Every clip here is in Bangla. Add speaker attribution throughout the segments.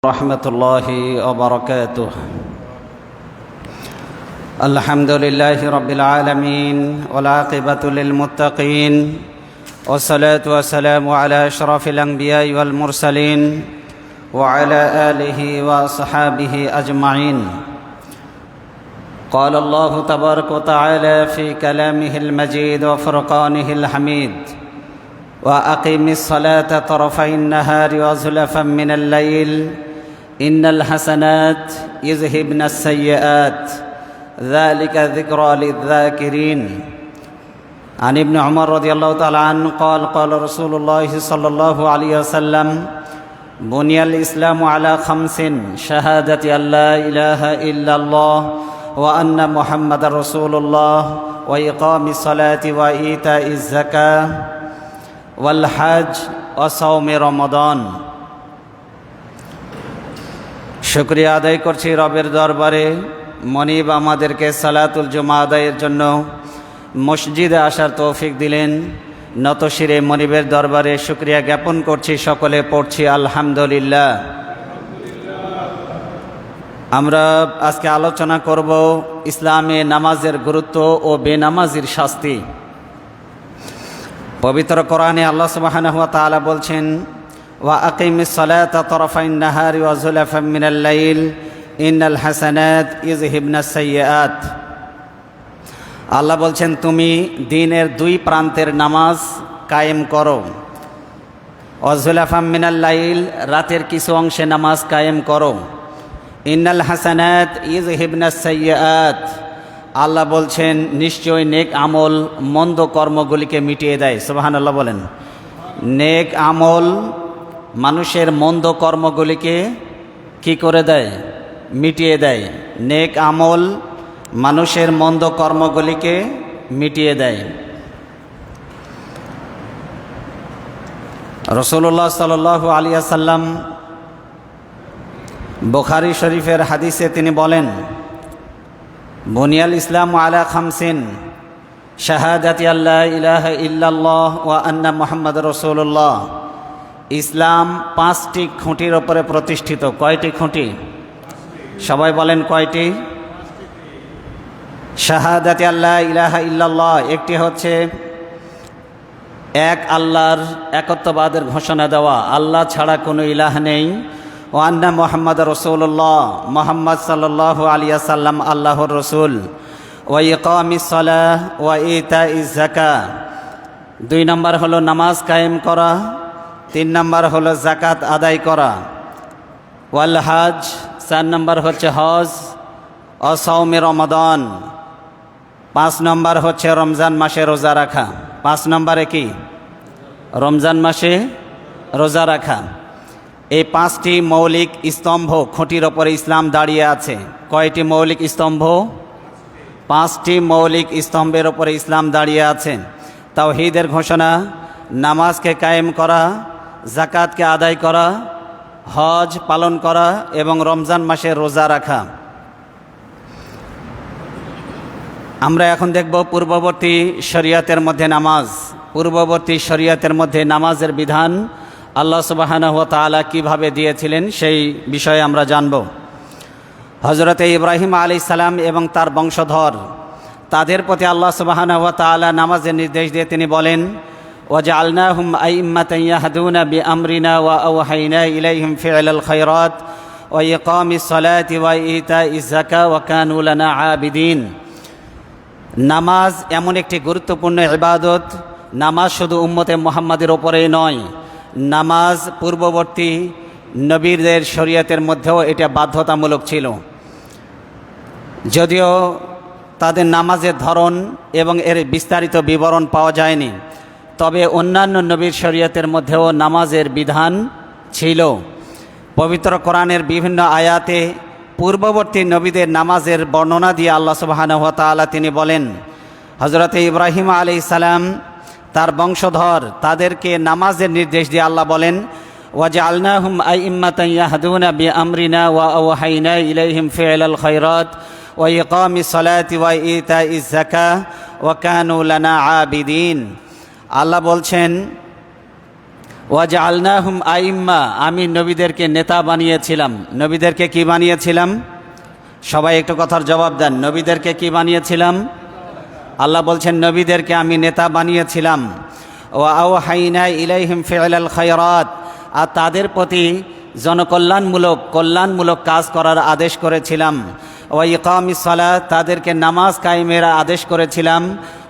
Speaker 1: ورحمة الله وبركاته. الحمد لله رب العالمين والعاقبة للمتقين والصلاة والسلام على أشرف الأنبياء والمرسلين وعلى آله وأصحابه أجمعين. قال الله تبارك وتعالى في كلامه المجيد وفرقانه الحميد: وأقم الصلاة طرفي النهار وزلفا من الليل إن الحسنات يذهبن السيئات ذلك ذكرى للذاكرين. عن ابن عمر رضي الله تعالى عنه قال: قال رسول الله صلى الله عليه وسلم: بني الإسلام على خمس: شهادة أن لا إله إلا الله وأن محمد رسول الله وإقام الصلاة وإيتاء الزكاة والحج وصوم رمضان. শুকরিয়া আদায় করছি রবের দরবারে, মনিব আমাদেরকে সালাতুল জুমা আদায়ের জন্য মসজিদে আসার তৌফিক দিলেন। নতশিরে মনিবের দরবারে শুকরিয়া জ্ঞাপন করছি, সকলে পড়ছি আলহামদুলিল্লাহ। আমরা আজকে আলোচনা করব ইসলামে নামাজের গুরুত্ব ও বেনামাজির শাস্তি। পবিত্র কোরআনে আল্লাহ সুবহানাহু ওয়া তাআলা বলছেন: ওয়া আকিমিস সালাতা তারাফাইন নাহারি ওয়া যুলাফাম মিনাল লাইল ইন্নাল হাসানাত ইযহিবনাস সাইয়্যাত। আল্লাহ বলছেন, তুমি দিনের দুই প্রান্তের নামাজ কায়েম করো। ওয়া যুলাফাম মিনাল লাইল, রাতের কিছু অংশে নামাজ কায়েম করো। ইন্নাল হাসানাত ইযহিবনাস সাইয়্যাত, আল্লাহ বলছেন নিশ্চয় নেক আমল মন্দ কর্মগুলিকে মিটিয়ে দেয়। সুবহানাল্লাহ বলেন। নেক আমল মানুষের মন্দ কর্মগুলিকে কি করে দেয়? মিটিয়ে দেয়। নেক আমল মানুষের মন্দ কর্মগুলিকে মিটিয়ে দেয়। রাসূলুল্লাহ সাল্লাল্লাহু আলাইহি ওয়াসাল্লাম বুখারী শরীফের হাদিসে তিনি বলেন: বুনিয়াল ইসলাম আলা খামসিন: শাহাদাতি আল্লা ইলাহা ইল্লাল্লাহ ওয়া আন্না মুহাম্মাদুর রাসূলুল্লাহ। ইসলাম পাঁচটি খুঁটির ওপরে প্রতিষ্ঠিত। কয়টি খুঁটি? সবাই বলেন কয়টি? শাহাদাতি আল্লা ইলাহা ইল্লাল্লাহ, একটি হচ্ছে এক আল্লাহর একত্ববাদের ঘোষণা দেওয়া, আল্লাহ ছাড়া কোনো ইলাহ নেই। ও আন্না মুহাম্মাদ রাসূলুল্লাহ, মুহাম্মদ সাল্লাল্লাহু আলাইহি ওয়াসাল্লাম আল্লাহর রসুল। ওয়া ইকামিস সালাহ ওয়া ইতাইজ যাকাত, দুই নম্বর হলো নামাজ কায়েম করা। তিন নম্বর হলো যাকাত আদায় করা। ওয়াল হজ, চার নম্বর হচ্ছে হজ। ও সাওমে রমাদান, পাঁচ নম্বর হচ্ছে রমজান মাসে রোজা রাখা। পাঁচ নম্বরে কি? রমজান মাসে রোজা রাখা। এই পাঁচটি মৌলিক স্তম্ভ খুঁটির ওপরে ইসলাম দাঁড়িয়ে আছে। কয়টি মৌলিক স্তম্ভ? পাঁচটি মৌলিক স্তম্ভের ওপরে ইসলাম দাঁড়িয়ে আছে। তাওহীদের ঘোষণা, নামাজকে কায়েম করা, যাকাতকে আদায় করা, হজ পালন করা এবং রমজান মাসে রোজা রাখা। আমরা এখন দেখব পূর্ববর্তী শরিয়াতের মধ্যে নামাজ। পূর্ববর্তী শরিয়াতের মধ্যে নামাজের বিধান আল্লাহ সুবহানাহু ওয়া তাআলা কীভাবে দিয়েছিলেন সেই বিষয়ে আমরা জানব। হযরতে ইব্রাহিম আলাইহিস সালাম এবং তার বংশধর, তাদের প্রতি আল্লাহ সুবহানাহু ওয়া তাআলা নামাজের নির্দেশ দিয়ে তিনি বলেন: ওয়াজআলনাহুম আইম্মাতান ইয়াহদুনা বিআমরিনা ওয়া আওহাইনা ইলাইহিম ফি'লাল খায়রাত ওয়া ইকামিস সালাতি ওয়া ইতাইজ যাকাত ওয়া কানু লানা আবিদিন। নামাজ এমন একটি গুরুত্বপূর্ণ ইবাদত, নামাজ শুধু উম্মতে মুহাম্মাদের ওপরেই নয়, নামাজ পূর্ববর্তী নবীদের শরীয়তের মধ্যেও এটা বাধ্যতামূলক ছিল। যদিও তাদের নামাজের ধরন এবং এর বিস্তারিত বিবরণ পাওয়া যায়নি, তবে অন্যান্য নবীর শরীয়তের মধ্যেও নামাজের বিধান ছিল। পবিত্র কোরআনের বিভিন্ন আয়াতে পূর্ববর্তী নবীদের নামাজের বর্ণনা দিয়ে আল্লাহ সুবহানাহু ওয়া তাআলা তিনি বলেন, হযরতে ইব্রাহিম আলাইহিস সালাম তার বংশধর তাদেরকে নামাজের নির্দেশ দিয়ে আল্লাহ বলেন: ওয়াজআলনাহুম আইম্মাতান ইয়াহদুনা বিআমরিনা ওয়া আওহাইনা ইলাইহিম ফি'লাল খায়রাত ওয়া ইকামিস সালাতি ওয়া ইতাইজ যাকাত ওয়া কানু লানা আবিদিন। আল্লাহ বলছেন, ওয়াজআলনাহুম আইম্মা, আমি নবীদেরকে নেতা বানিয়েছিলাম। নবীদেরকে কি বানিয়েছিলাম? সবাই একটু কথার জবাব দেন। নবীদেরকে কি বানিয়েছিলাম? আল্লাহ বলছেন নবীদেরকে আমি নেতা বানিয়েছিলাম। ওয়া আওহাইনা ইলাইহিম ফি'লাল খায়রাত, আর তাদের প্রতি কল্যাণমূলক কাজ করার আদেশ করেছিলাম। ওয়া ইকামিস সালাত, তাদেরকে নামাজ কায়েমের আদেশ করেছিলাম।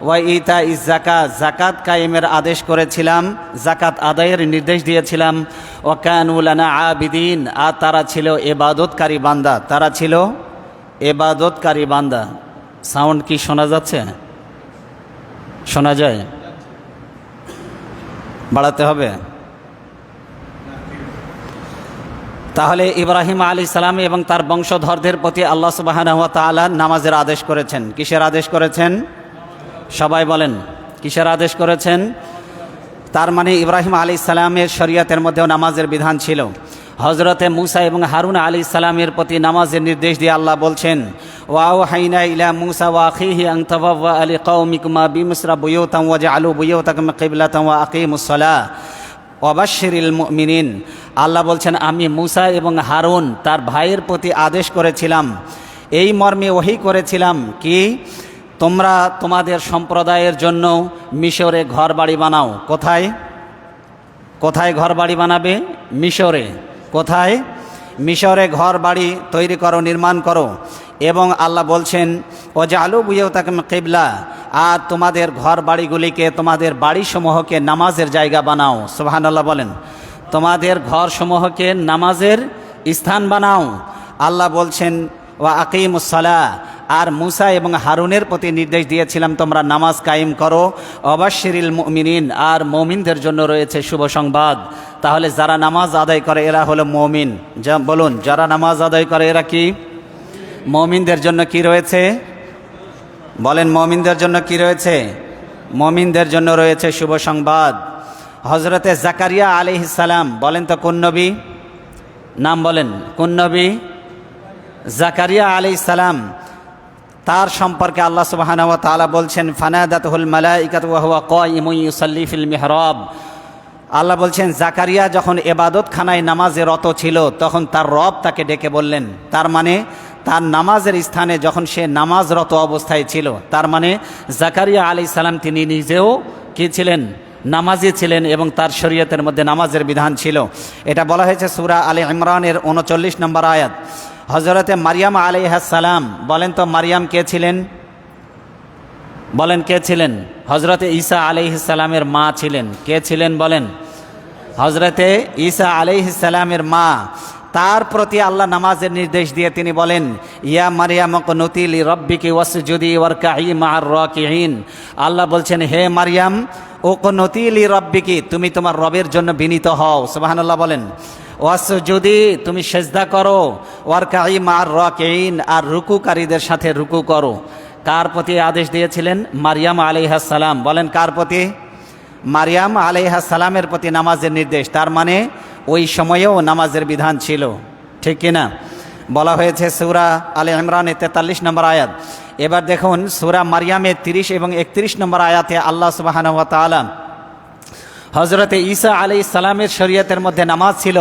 Speaker 1: ওয়া ইতাইজ যাকাত, যাকাত কায়েমের আদেশ করেছিলাম, যাকাত আদায়ের নির্দেশ দিয়েছিলাম। ওয়া কানু লানা আবিদিন, আর তারা ছিল ইবাদতকারী বান্দা। তারা ছিল ইবাদতকারী বান্দা। সাউন্ড কি শোনা যাচ্ছে? শোনা যায়? বাড়াতে হবে। তাহলে ইব্রাহিম আলাইহিস সালাম এবং তার বংশধরদের প্রতি আল্লাহ সুবহানাহু ওয়া তাআলা নামাজের আদেশ করেছেন। কিসের আদেশ করেছেন? সবাই বলেন, কিসের আদেশ করেছেন? তার মানে ইব্রাহিম আলাইহিস সালামের শরীয়তের মধ্যেও নামাজের বিধান ছিল। হযরতে মূসা এবং হারুন আলাইহিস সালামের প্রতি নামাজের নির্দেশ দিয়ে আল্লাহ বলছেন, ওয়া আওহাইনা ইলা মূসা ওয়া আখিহি আন তাওয়াফা লিকাওমিকুমা বিমিসরা বুয়ুতান ওয়াজআলু বুয়ুতাকুম কিবলাতান ওয়া আকিমুস সালাহ ওয়াবাশশিরিল মুমিনিন। আল্লাহ বলছেন আমি মূসা এবং হারুন তার ভাইয়ের প্রতি আদেশ করেছিলাম, এই মর্মে ওহী করেছিলাম কি, তোমরা তোমাদের সম্প্রদায়ের জন্য মিশরে ঘর বাড়ি বানাও। কোথায়? কোথায় ঘর বাড়ি বানাবে? মিশরে। কোথায়? মিশরে ঘর বাড়ি তৈরি করো, নির্মাণ করো। এবং আল্লাহ বলছেন ওয়াজআলু বুয়ুতাকুম কিবলা, আর তোমাদের ঘর বাড়িগুলিকে, তোমাদের বাড়িসমূহকে নামাজের জায়গা বানাও। সুবহানাল্লাহ বলেন। তোমাদের ঘরসমূহকে নামাজের স্থান বানাও। আল্লাহ বলছেন ওয়া আকিমুস সালাহ, আর মূসা এবং হারুনের প্রতি নির্দেশ দিয়েছিলাম তোমরা নামাজ কায়েম করো। ওয়াবাশশিরিল মুমিনিন, আর মুমিনদের জন্য রয়েছে শুভ সংবাদ। তাহলে যারা নামাজ আদায় করে এরা হলো মুমিন। যা বলুন, যারা নামাজ আদায় করে এরা কি? মুমিনদের জন্য কি রয়েছে? বলেন, মুমিনদের জন্য কি রয়েছে? মুমিনদের জন্য রয়েছে শুভ সংবাদ। হযরতে জাকারিয়া আলাইহিস সালাম, বলেন তো কোন নবী? নাম বলেন, কোন নবী? জাকারিয়া আলাইহিস সালাম, তার সম্পর্কে আল্লাহ সুবহানাহু ওয়া তাআলা বলছেন ফানাদাতুহুল মালাইকাতু ওয়া হুয়া কায়িমুন ইউসাল্লি ফিল মিহরাব। আল্লাহ বলছেন জাকারিয়া যখন ইবাদতখানায় নামাজে রত ছিল তখন তার রব তাকে ডেকে বললেন। তার মানে তার নামাজের স্থানে যখন সে নামাজরত অবস্থায় ছিল, তার মানে জাকারিয়া আলাইহিস সালাম তিনি নিজেও কি ছিলেন? নামাজি ছিলেন, এবং তার শরীয়তের মধ্যে নামাজের বিধান ছিল। এটা বলা হয়েছে সূরা আলে ইমরানের 39 নম্বর আয়াত। হযরতে মারিয়াম আলাইহিস সালাম, বলেন তো মারিয়াম কে ছিলেন? বলেন কে ছিলেন? হযরতে ঈসা আলাইহিস সালামের মা ছিলেন। কে ছিলেন বলেন? হযরতে ঈসা আলাইহিস সালামের মা। তার প্রতি আল্লাহ নামাজের নির্দেশ দিয়ে তিনি বলেন ইয়া মারিয়াম কুনুতি লিরাব্বিকি ওয়াসজুদি ওয়ারকাই মা'আর রাকিঈন। আল্লাহ বলছেন হে মারিয়াম উকনুতি লিরাব্বিকি, তুমি তোমার রবের জন্য বিনীত হও। সুবহানাল্লাহ বলেন। ওয়াসজুদি, তুমি সেজদা করো। ওয়ারকাই মা'আর রাকিঈন, আর রুকুকারীদের সাথে রুকু করো। কার প্রতি আদেশ দিয়েছিলেন? মারিয়াম আলাইহিস সালাম। বলেন কার প্রতি? মারিয়াম আলাইহিস সালামের প্রতি নামাজের নির্দেশ। তার মানে ওই সময়েও নামাজের বিধান ছিল, ঠিক কিনা? বলা হয়েছে সূরা আলে ইমরানের 43 নম্বর আয়াত। এবার দেখুন সূরা মারিয়ামের 30 এবং 31 নম্বর আয়াতে আল্লাহ সুবহানাহু ওয়া তাআলা হযরতে ঈসা আলাইহিস সালামের শরীয়তের মধ্যে নামাজ ছিল।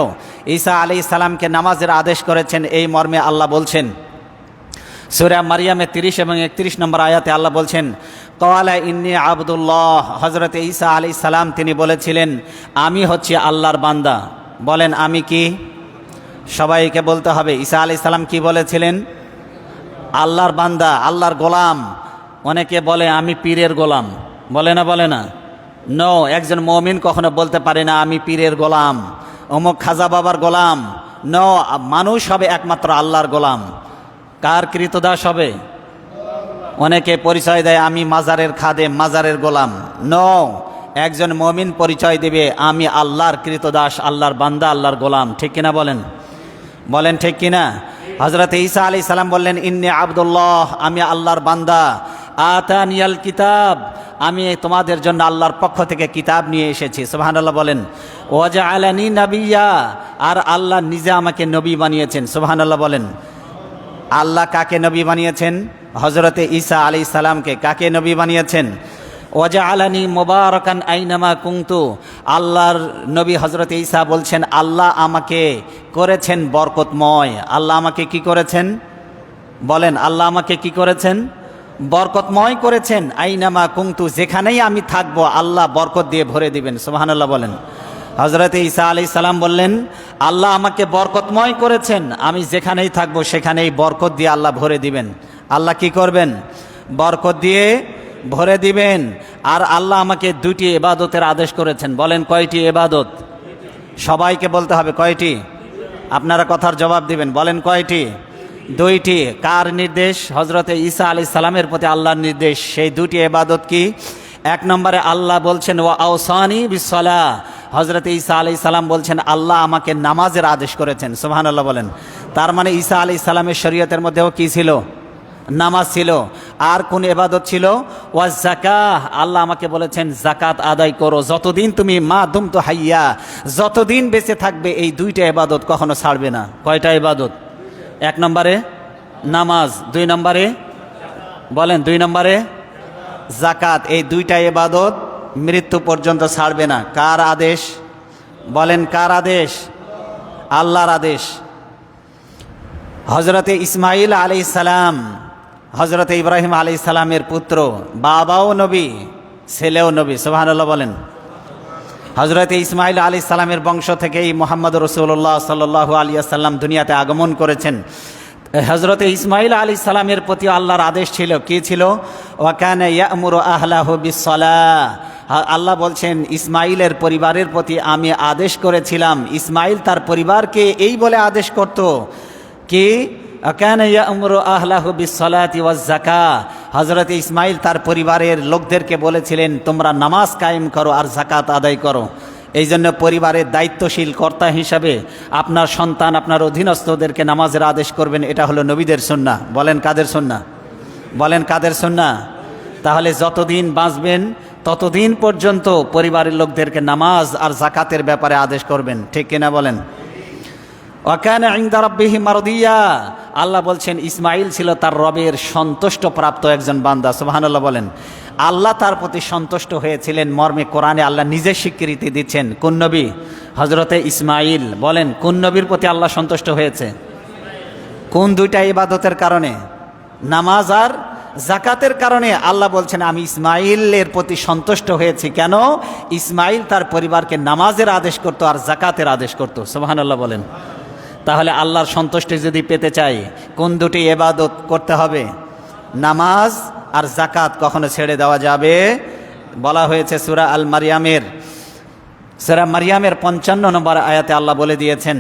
Speaker 1: ঈসা আলাইহিস সালামকে নামাজের আদেশ করেছেন, এই মর্মে আল্লাহ বলছেন সূরা মারিয়ামের 30 এবং 31 নম্বর আয়াতে আল্লাহ বলছেন ক্বালা ইন্নী আবদুল্লাহ। হযরতে ঈসা আলাইহিস সালাম তিনি বলেছিলেন আমি হচ্ছি আল্লাহর বান্দা। বলেন আমি কি? সবাইকে বলতে হবে। ঈসা আলাইহিস সালাম কি বলেছিলেন? আল্লাহর বান্দা, আল্লাহর গোলাম। অনেকে বলে আমি পীরের গোলাম, বলে না? বলে না? নো, একজন মুমিন কখনো বলতে পারে না আমি পীরের গোলাম, অমুক খাজা বাবার গোলাম। নো, মানুষ হবে একমাত্র আল্লাহর গোলাম। কার কৃতদাস হবে? অনেকে পরিচয় দেয় আমি মাজারের খাদেম, মাজারের গোলাম। নো, একজন মুমিন পরিচয় দেবে আমি আল্লাহর কৃতদাস, আল্লাহর বান্দা, আল্লাহর গোলাম। ঠিক কিনা বলেন? বলেন ঠিক কিনা? হযরত ঈসা আলাইহিস সালাম বললেন ইন্নী আবদুল্লাহ, আমি আল্লাহর বান্দা। আতানিয়াল কিতাব, আমি তোমাদের জন্য আল্লাহর পক্ষ থেকে কিতাব নিয়ে এসেছি। সুবহানাল্লাহ বলেন। ওয়াজআলানি নাবিয়্যা, আর আল্লাহ নিজে আমাকে নবী বানিয়েছেন। সুবহানাল্লাহ বলেন। আল্লাহ কাকে নবী বানিয়েছেন? হযরতে ঈসা আলাইহিস সালামকে। কাকে নবী বানিয়েছেন? ওয়াজআলানি মুবারাকান আইনামা কুনতু। আল্লাহর নবী হযরত ঈসা বলছেন আল্লাহ আমাকে করেছেন বরকতময়। আল্লাহ আমাকে কি করেছেন? বলেন, আল্লাহ আমাকে কি করেছেন? বরকতময় করেছেন। আইনামা কুনতু, যেখানেই আমি থাকবো আল্লাহ বরকত দিয়ে ভরে দিবেন। সুবহানাল্লাহ বলেন। হযরত ঈসা আলাইহিস সালাম বললেন আল্লাহ আমাকে বরকতময় করেছেন, আমি যেখানেই থাকবো সেখানেই বরকত দিয়ে আল্লাহ ভরে দিবেন। আল্লাহ কি করবেন? বরকত দিয়ে ভরে দিবেন। আর আল্লাহ আমাকে দুটি ইবাদতের আদেশ করেছেন। বলেন কয়টি ইবাদত? সবাইকে বলতে হবে কয়টি? আপনারা কথার জবাব দিবেন। বলেন কয়টি? দুইটি। কার নির্দেশ? হযরত ঈসা আলাইহিস সালামের প্রতি আল্লাহর নির্দেশ। সেই দুটি ইবাদত কি? এক নম্বরে আল্লাহ বলছেন ওয়া আওসানি বিসসালাহ। হযরত ঈসা আলাইহিস সালাম বলছেন আল্লাহ আমাকে নামাজের আদেশ করেছেন। সুবহানাল্লাহ বলেন। তার মানে ঈসা আলাইহিস সালামের শরীয়তের মধ্যেও কি ছিল? নামাজ ছিল। আর কোন ইবাদত ছিল? ওয়াজ যাকাহ। আল্লাহ আমাকে বলেছেন যাকাত আদায় করো যতদিন তুমি মা দুমতু হাইয়া, যতদিন বেঁচে থাকবে এই দুইটা ইবাদত কখনো ছাড়বে না। কয়টা ইবাদত? এক নম্বরে নামাজ, দুই নম্বরে বলেন, দুই নম্বরে যাকাত। এই দুইটা ইবাদত মৃত্যু পর্যন্ত ছাড়বে না। কার আদেশ? বলেন কার আদেশ? আল্লাহর আদেশ। হযরতে ইসমাঈল আলাইহিস সালাম হযরতে ইব্রাহিম আলাইহিস সালামের পুত্র, বাবাও নবী ছেলেও নবী। সুবহানাল্লাহ বলেন। হযরতে ইসমাঈল আলাইহিস সালামের বংশ থেকেই মুহাম্মদ রাসূলুল্লাহ সাল্লাল্লাহু আলাইহি ওয়াসাল্লাম দুনিয়াতে আগমন করেছেন। হযরতে ইসমাঈল আলাইহিস সালামের প্রতি আল্লাহর আদেশ ছিল, কি ছিল? ওয়া কানা ইয়া'মুরু আহলাহু বিস-সালাহ। আল্লাহ বলছেন ইসমাঈলের পরিবারের প্রতি আমি আদেশ করেছিলাম। ইসমাঈল তার পরিবারকে এই বলে আদেশ করত কি? কানা ইয়া'মুরু আহলাহু বিস-সালাতি ওয়াজ-যাকাহ। হযরত ইসমাঈল তার পরিবারের লোকদেরকে বলেছিলেন তোমরা নামাজ কায়েম করো আর যাকাত আদায় করো। এই জন্য পরিবারের দায়িত্বশীল কর্তা হিসাবে আপনার সন্তান, আপনার অধীনস্থদেরকে নামাজের আদেশ করবেন। এটা হলো নবীদের সুন্নাহ। বলেন কাদের সুন্নাহ? বলেন কাদের সুন্নাহ? তাহলে যতদিন বাঁচবেন ততদিন পর্যন্ত পরিবারের লোকদেরকে নামাজ আর যাকাতের ব্যাপারে আদেশ করবেন। ঠিক কিনা বলেন? ওয়াকানা ইনদা রাব্বিহি মারদিয়া। আল্লাহ বলছেন ইসমাঈল ছিল তার রবের সন্তুষ্টপ্রাপ্ত একজন বান্দা। সুবহানাল্লাহ বলেন। আল্লাহ তার প্রতি সন্তুষ্ট হয়েছিলেন মর্মে কোরআনে আল্লাহ নিজে স্বীকৃতি দিচ্ছেন। কোন নবী? হযরতে ইসমাঈল। বলেন কোন নবীর প্রতি আল্লাহ সন্তুষ্ট হয়েছে? কোন দুইটা ইবাদতের কারণে? নামাজ আর যাকাতের কারণে। আল্লাহ বলছেন আমি ইসমাঈলের প্রতি সন্তুষ্ট হয়েছি। কেন? ইসমাঈল তার পরিবারকে নামাজের আদেশ করত আর যাকাতের আদেশ করত। সুবহানাল্লাহ বলেন। তাহলে আল্লাহর সন্তুষ্টি যদি পেতে চাই কোন দুটি ইবাদত করতে হবে? নামাজ আর যাকাত কখনো ছেড়ে দেওয়া যাবে? বলা হয়েছে সূরা আল মারিয়ামের 55 নম্বর আয়াতে আল্লাহ বলে দিয়েছেন,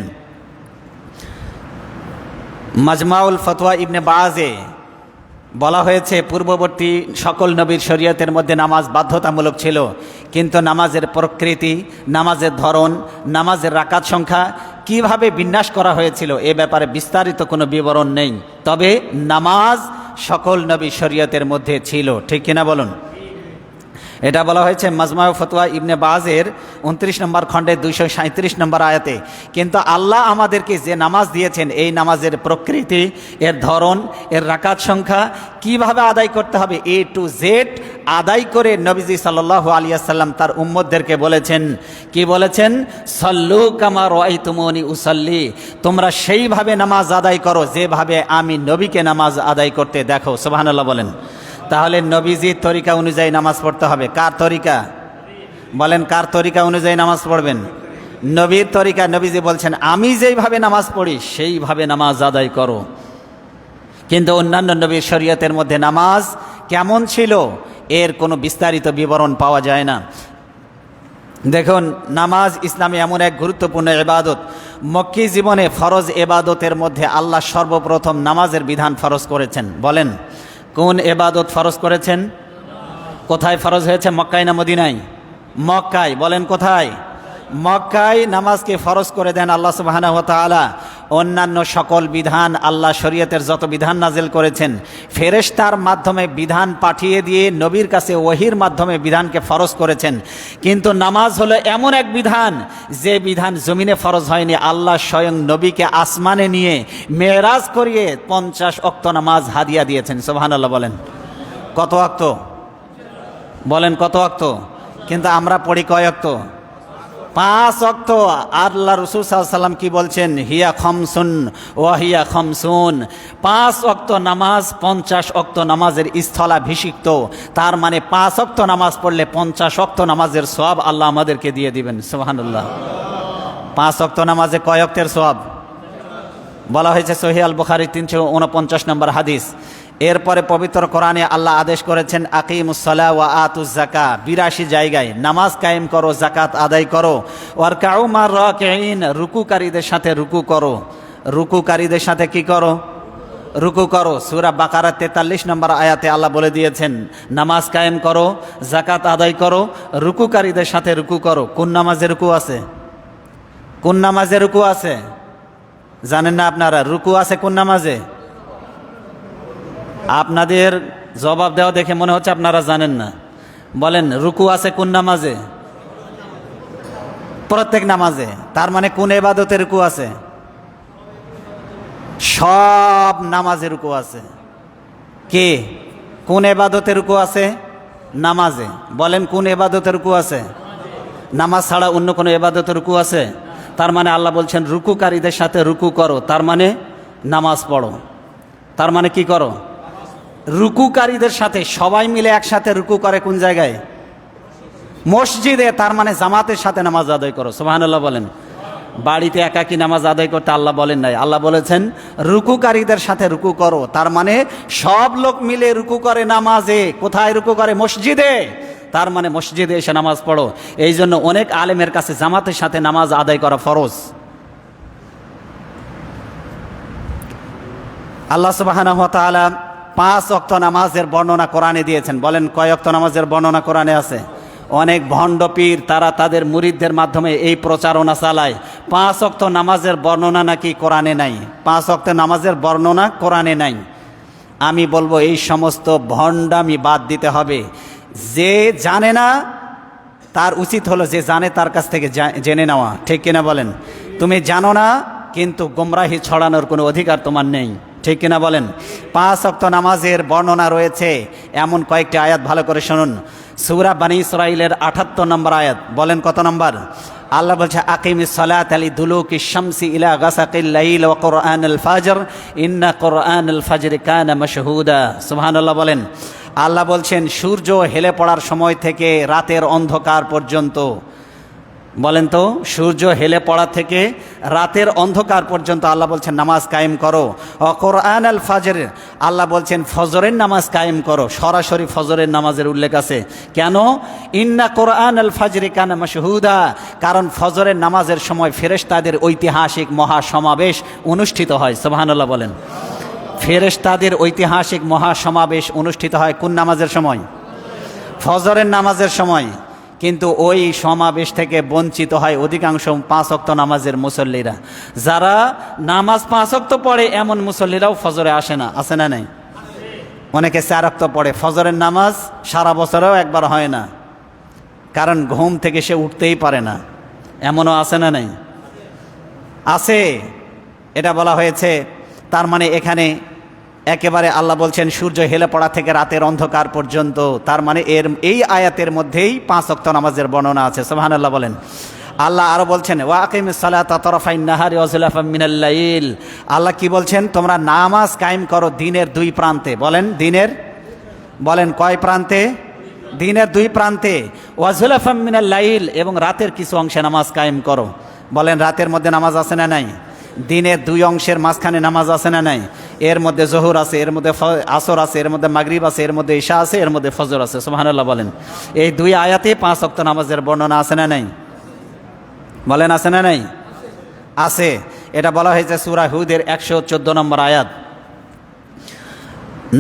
Speaker 1: মাজমাউল ফতোয়া ইবনে বাজে বলা হয়েছে পূর্ববর্তী সকল নবীর শরীয়তের মধ্যে নামাজ বাধ্যতামূলক ছিল, কিন্তু নামাজের প্রকৃতি, নামাজের ধরন, নামাজের রাকাত সংখ্যা কিভাবে বিন্যাস করা হয়েছিল এ ব্যাপারে বিস্তারিত কোনো বিবরণ নেই। তবে নামাজ সকল নবী শরীয়তের মধ্যে ছিল। ঠিক কিনা বলুন? এটা বলা হয়েছে মাজমাউ ফতোয়া ইবনে বাজের 29 নম্বর খণ্ডে 237 নম্বর আয়াতে। কিন্তু আল্লাহ আমাদেরকে যে নামাজ দিয়েছেন এই নামাজের প্রকৃতি, এর ধরন, এর রাকাত সংখ্যা, কিভাবে আদায় করতে হবে A to Z আদায় করে নবীজি সাল্লাল্লাহু আলাইহি ওয়াসাল্লাম তার উম্মতদেরকে বলেছেন। কি বলেছেন? সল্লু কামা রাআইতুমুনি উসাল্লি। তোমরা সেইভাবে নামাজ আদায় করো যেভাবে আমি নবীকে নামাজ আদায় করতে দেখো। সুবহানাল্লাহ বলেন। তাহলে নবীজির তরিকা অনুযায়ী নামাজ পড়তে হবে। কার তরিকা? বলেন কার তরিকা অনুযায়ী নামাজ পড়বেন? নবীর তরিকা। নবীজি বলছেন আমি যেইভাবে নামাজ পড়ি সেইভাবে নামাজ আদায় করো। কিন্তু অন্যান্য নবীর শরীয়তের মধ্যে নামাজ কেমন ছিল এর কোনো বিস্তারিত বিবরণ পাওয়া যায় না। দেখুন, নামাজ ইসলামে এমন এক গুরুত্বপূর্ণ ইবাদত, মক্কি জীবনে ফরজ ইবাদতের মধ্যে আল্লাহ সর্বপ্রথম নামাজের বিধান ফরজ করেছেন। বলেন কোন ইবাদত ফরজ করেছেন? কোথায় ফরজ হয়েছে? মক্কায় না মদিনায়? মক্কায়। বলেন কোথায়? মক্কায় নামাজকে ফরজ করে দেন আল্লাহ সুবহানাহু ওয়া তাআলা। অন্যান্য সকল বিধান, আল্লাহ শরীয়তের যত বিধান নাজিল করেছেন ফেরেশতার মাধ্যমে বিধান পাঠিয়ে দিয়ে নবীর কাছে ওহীর মাধ্যমে বিধানকে ফরজ করেছেন। কিন্তু নামাজ হলো এমন এক বিধান যে বিধান জমিনে ফরজ হয়নি। আল্লাহ স্বয়ং নবীকে আসমানে নিয়ে মেরাজ করিয়ে 50 ওয়াক্ত নামাজ হাদিয়া দিয়েছেন। সুবহানাল্লাহ বলেন। কত ওয়াক্ত? বলেন কত ওয়াক্ত? কিন্তু আমরা পড়ি কয় ওয়াক্ত? 5 ওয়াক্ত। আল্লাহ রাসূল সাল্লাল্লাহু আলাইহি ওয়াসাল্লাম কি বলছেন? হিয়া খামসুন ওয়া হিয়া খামসুন। 5 ওয়াক্ত নামাজ 50 ওয়াক্ত নামাজের স্থলাভিষিক্ত। তার মানে 5 ওয়াক্ত নামাজ পড়লে 50 ওয়াক্ত নামাজের সওয়াব আল্লাহ আমাদেরকে দিয়ে দিবেন। সুবহানাল্লাহ। 5 ওয়াক্ত নামাজে কয় ওয়াক্তের সওয়াব? বলা হয়েছে সহিহ আল বুখারী 349 নম্বর হাদিস। এরপরে পবিত্র কোরআনে আল্লাহ আদেশ করেছেন আকিমুস সালাহ ওয়া আতুজ যাকাত। 82 জায়গায় নামাজ কায়েম করো, যাকাত আদায় করো। ওয়ারকাউ মার রাকিঈন, রুকুকারীদের সাথে রুকু করো। রুকুকারীদের সাথে কি করো? রুকু করো। সূরা বাকারা 43 নম্বর আয়াতে আল্লাহ বলে দিয়েছেন নামাজ কায়েম করো, যাকাত আদায় করো, রুকুকারীদের সাথে রুকু করো। কোন নামাজে রুকু আছে? কোন নামাজে রুকু আছে জানেন না আপনারা? রুকু আছে কোন নামাজে? আপনাদের জবাব দেওয়া দেখে মনে হচ্ছে আপনারা জানেন না। বলেন রুকু আছে কোন নামাজে? প্রত্যেক নামাজে। তার মানে কোন ইবাদতে রুকু আছে? সব নামাজে রুকু আছে। কে কোন ইবাদতে রুকু আছে? নামাজে। বলেন কোন ইবাদতে রুকু আছে? নামাজ ছাড়া অন্য কোনো ইবাদতে রুকু আছে? তার মানে আল্লাহ বলছেন রুকুকারীদের সাথে রুকু করো, তার মানে নামাজ পড়ো। তার মানে কি করো? রুকুকারীদের সাথে সবাই মিলে একসাথে রুকু করে কোন জায়গায়? মসজিদে। তার মানে জামাতের সাথে নামাজ আদায় করো। সুবহানাল্লাহ বলেন। বাড়িতে একাকী নামাজ আদায় করতে আল্লাহ বলেন নাই। আল্লাহ বলেছেন রুকুকারীদের সাথে রুকু করো। তার মানে সব লোক মিলে রুকু করে নামাজে। কোথায় রুকু করে? মসজিদে। তার মানে মসজিদে এসে নামাজ পড়ো। এই জন্য অনেক আলেমের কাছে জামাতের সাথে নামাজ আদায় করা ফরজ। আল্লাহ সুবহানাহু ওয়া তাআলা 5 ওয়াক্ত নামাজের বর্ণনা কোরআনে দিয়েছেন। বলেন কয় ওয়াক্ত নামাজের বর্ণনা কোরআনে আছে? অনেক ভণ্ড পীর তারা তাদের মুরিদদের মাধ্যমে এই প্রচারণা চালায় 5 ওয়াক্ত নামাজের বর্ণনা নাকি কোরআনে নাই। 5 ওয়াক্ত নামাজের বর্ণনা কোরআনে নাই। আমি বলবো এই সমস্ত ভণ্ডামি বাদ দিতে হবে। যে জানে না তার উচিত হলো যে জানে তার কাছ থেকে জেনে নেওয়া। ঠিক কিনা বলেন? তুমি জানো না কিন্তু গোমরাহি ছড়ানোর কোনো অধিকার তোমার নেই। ঠিক কিনা বলেন? 5 ওয়াক্ত নামাজের বর্ণনা রয়েছে এমন কয়েকটি আয়াত, ভালো করে শুনুন। সূরা বনী ইসরাঈলের 78 নম্বর আয়াত। বলেন কত নম্বর? আল্লাহ বলছে আকিমিস সালাত লিদুলুকিশ শামসি ইলা গাসাকিল লাইল ওয়া কুরআনাল ফাজর ইন্না কুরআনাল ফাজরি কানা মাশহুদা। সুবহানাল্লাহ বলেন। আল্লাহ বলছেন সূর্য হেলে পড়ার সময় থেকে রাতের অন্ধকার পর্যন্ত। বলেন তো, সূর্য হেলে পড়া থেকে রাতের অন্ধকার পর্যন্ত আল্লাহ বলছেন নামাজ কায়েম করো। কোরআন আল ফাজর, আল্লাহ বলছেন ফজরের নামাজ কায়েম করো। সরাসরি ফজরের নামাজের উল্লেখ আছে। কেন? ইন্না কোরআন আল ফাজরি কানা মাশহুদা, কারণ ফজরের নামাজের সময় ফেরেশতাদের ঐতিহাসিক মহাসমাবেশ অনুষ্ঠিত হয়। সুবহানাল্লাহ বলেন। ফেরেশতাদের ঐতিহাসিক মহাসমাবেশ অনুষ্ঠিত হয় কোন নামাজের সময়? ফজরের নামাজের সময়। কিন্তু ওই সমাবেশ থেকে বঞ্চিত হয় অধিকাংশ 5 ওয়াক্ত নামাজের মুসল্লিরা। যারা নামাজ 5 ওয়াক্ত পড়ে এমন মুসল্লিরাও ফজরে আসে না। আসে না? নাই? অনেকে 4 ওয়াক্ত পড়ে। ফজরের নামাজ সারা বছরেও একবার হয় না, কারণ ঘুম থেকে সে উঠতেই পারে না। এমনও আছে না? নাই? আছে। এটা বলা হয়েছে। তার মানে এখানে একেবারে আল্লাহ বলছেন সূর্য হেলে পড়া থেকে রাতের অন্ধকার পর্যন্ত। তার মানে এই আয়াতের মধ্যেই 5 ওয়াক্ত নামাজের বর্ণনা আছে। সুবহানাল্লাহ বলেন। আল্লাহ আরো বলছেন ওয়া আকিমিস সালাতা তারাফাইন নাহারি ওয়া যুলাফাম মিনাল লাইল। আল্লাহ কি বলছেন? তোমরা নামাজ কায়েম করো দিনের 2 প্রান্তে। বলেন দিনের, বলেন কয় প্রান্তে? দিনের 2 প্রান্তে। ওয়া যুলাফাম মিনাল লাইল, এবং রাতের কিছু অংশে নামাজ কায়েম করো। বলেন রাতের মধ্যে নামাজ আছে না নাই? দিনের 2 অংশের মাঝখানে নামাজ আছে না নাই? এর মধ্যে জোহর আছে, এর মধ্যে আসর আছে, এর মধ্যে মাগরিব আছে, এর মধ্যে ইশা আছে, এর মধ্যে ফজর আছে। সুবহানাল্লাহ বলেন। এই 2 আয়াতে 5 ওয়াক্ত নামাজের বর্ণনা আছে না নাই? বলেন আছে না নাই? আছে। এটা বলা হয়েছে সূরা হুদের 114 নম্বর আয়াত।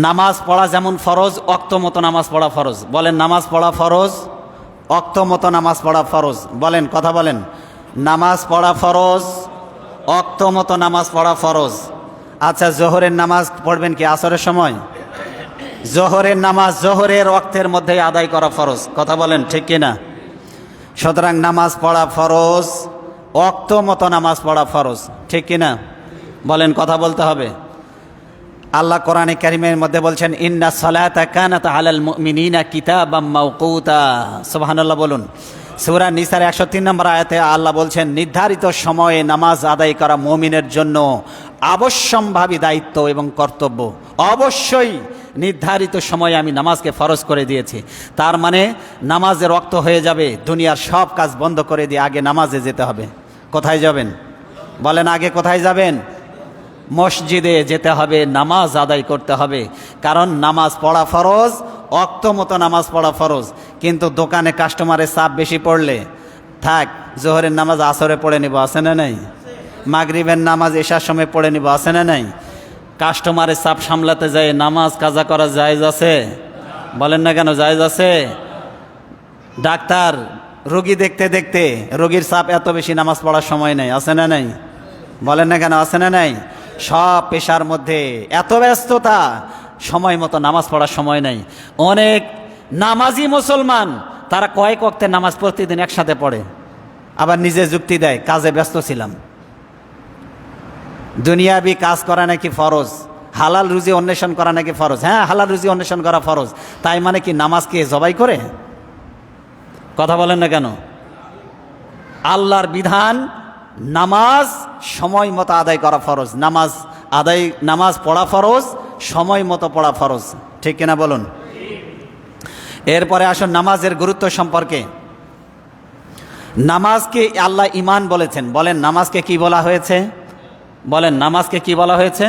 Speaker 1: নামাজ পড়া যেমন ফরজ, ওয়াক্ত মতো নামাজ পড়া ফরজ। বলেন নামাজ পড়া ফরজ, ওয়াক্ত মতো নামাজ পড়া ফরজ। বলেন, কথা বলেন। নামাজ পড়া ফরজ, ওয়াক্ত মতো নামাজ পড়া ফরজ। আচ্ছা, জোহরের নামাজ পড়বেন কি আসরের সময়? জোহরের নামাজ জোহরের ওয়াক্তের মধ্যে আদায় করা ফরজ। কথা বলেন ঠিক কিনা? সুতরাং নামাজ পড়া ফরজ, ওয়াক্ত মতো নামাজ পড়া ফরজ। ঠিক কিনা? বলেন, কথা বলতে হবে। আল্লাহ কোরআনে কারিমের মধ্যে বলছেন ইন্না সালাতা কানাত আলাল মুমিনিনা কিতাবাম মাওকুতা। সুবহানাল্লাহ বলুন। সূরা নিসার 103 নম্বর আয়াতে আল্লাহ বলছেন নির্ধারিত সময়ে নামাজ আদায় করা মুমিনের জন্য অবশ্যম্ভাবী দায়িত্ব এবং কর্তব্য। অবশ্যই নির্ধারিত সময়ে আমি নামাজকে ফরজ করে দিয়েছি। তার মানে নামাজের ওয়াক্ত হয়ে যাবে, দুনিয়ার সব কাজ বন্ধ করে দিয়ে আগে নামাজে যেতে হবে। কোথায় যাবেন বলেন? আগে কোথায় যাবেন? মসজিদে যেতে হবে, নামাজ আদায় করতে হবে। কারণ নামাজ পড়া ফরজ, ওয়াক্ত মতো নামাজ পড়া ফরজ। কিন্তু দোকানে কাস্টমারের চাপ বেশি পড়লে থাক, জোহরের নামাজ আসরে পড়ে নিব, আছে না নাই? মাগরিবের নামাজ এশার সময় পড়ে নিব, আছে না নাই? কাস্টমারের চাপ সামলাতে যায় নামাজ কাজা করা জায়েজ আছে? বলেন না কেন জায়েজ আছে? ডাক্তার রোগী দেখতে দেখতে রোগীর চাপ এত বেশি, নামাজ পড়ার সময় নেই, আছে না নাই? বলেন না কেন আছে না নাই? সব পেশার মধ্যে এত ব্যস্ততা, সময় মতো নামাজ পড়ার সময় নেই। অনেক নামাজি মুসলমান তারা কয়েক ওয়াক্তে নামাজ প্রতিদিন একসাথে পড়ে, আবার নিজে যুক্তি দেয় কাজে ব্যস্ত ছিলাম। দুনিয়াবি কাজ করা নাকি ফরজ, হালাল রুজি অন্বেষণ করা নাকি ফরজ। হ্যাঁ, হালাল রুজি অন্বেষণ করা ফরজ, তাই মানে কি নামাজকে জবাই করে? কথা বলেন না কেন? আল্লাহর বিধান নামাজ সময় মতো আদায় করা ফরজ, নামাজ পড়া ফরজ, সময় মতো পড়া ফরজ, ঠিক কিনা বলুন? এরপরে আসুন নামাজের গুরুত্ব সম্পর্কে। নামাজকে আল্লাহ ঈমান বলেছেন। বলেন নামাজকে কি বলা হয়েছে? বলেন নামাজকে কি বলা হয়েছে?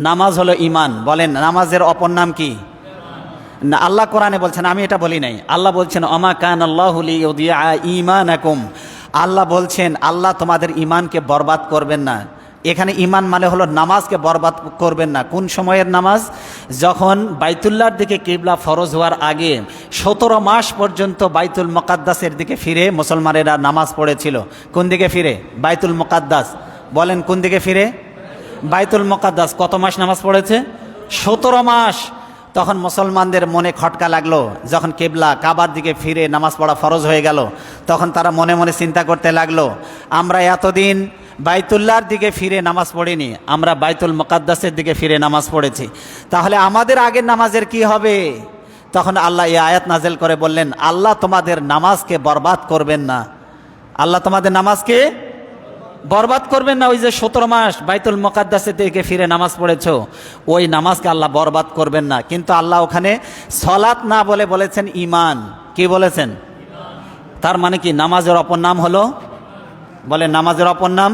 Speaker 1: নামাজ হলো ঈমান। বলেন নামাজের অপর নাম কি? না, আল্লাহ কোরআনে বলছেন, আমি এটা বলি নাই। আল্লাহ বলছেন অমা কানাল্লাহু লিইউদিআ ঈমানাকুম। আল্লাহ বলছেন আল্লাহ তোমাদের ঈমানকে বরবাদ করবেন না। এখানে ঈমান মানে হলো নামাজকে বরবাদ করবেন না। কোন সময়ের নামাজ? যখন বাইতুল্লাহর দিকে কিবলা ফরজ হওয়ার আগে 17 মাস পর্যন্ত বাইতুল মুকাদ্দাসের দিকে ফিরে মুসলমানেরা নামাজ পড়েছিল। কোন দিকে ফিরে? বাইতুল মুকাদ্দাস। বলেন কোন দিকে ফিরে? বাইতুল মুকাদ্দাস। কত মাস নামাজ পড়েছে? 17 মাস। তখন মুসলমানদের মনে খটকা লাগলো, যখন কিবলা কাবার দিকে ফিরে নামাজ পড়া ফরজ হয়ে গেল, তখন তারা মনে মনে চিন্তা করতে লাগলো, আমরা এতদিন বাইতুল্লাহর দিকে ফিরে নামাজ পড়িনি, আমরা বাইতুল মুকাদ্দাসের দিকে ফিরে নামাজ পড়েছি, তাহলে আমাদের আগের নামাজের কি হবে? তখন আল্লাহ এই আয়াত নাজেল করে বললেন আল্লাহ তোমাদের নামাজকে বরবাদ করবেন না। আল্লাহ তোমাদের নামাজকে বরবাদ করবেন না। ওই যে 17 মাস বাইতুল মুকাদ্দাসের দিকে ফিরে নামাজ পড়েছো, ওই নামাজকে আল্লাহ বরবাদ করবেন না। কিন্তু আল্লাহ ওখানে সলাত না বলে বলেছেন ঈমান। কি বলেছেন? তার মানে কি নামাজের অপর নাম হলো? বলে নামাজের অপর নাম।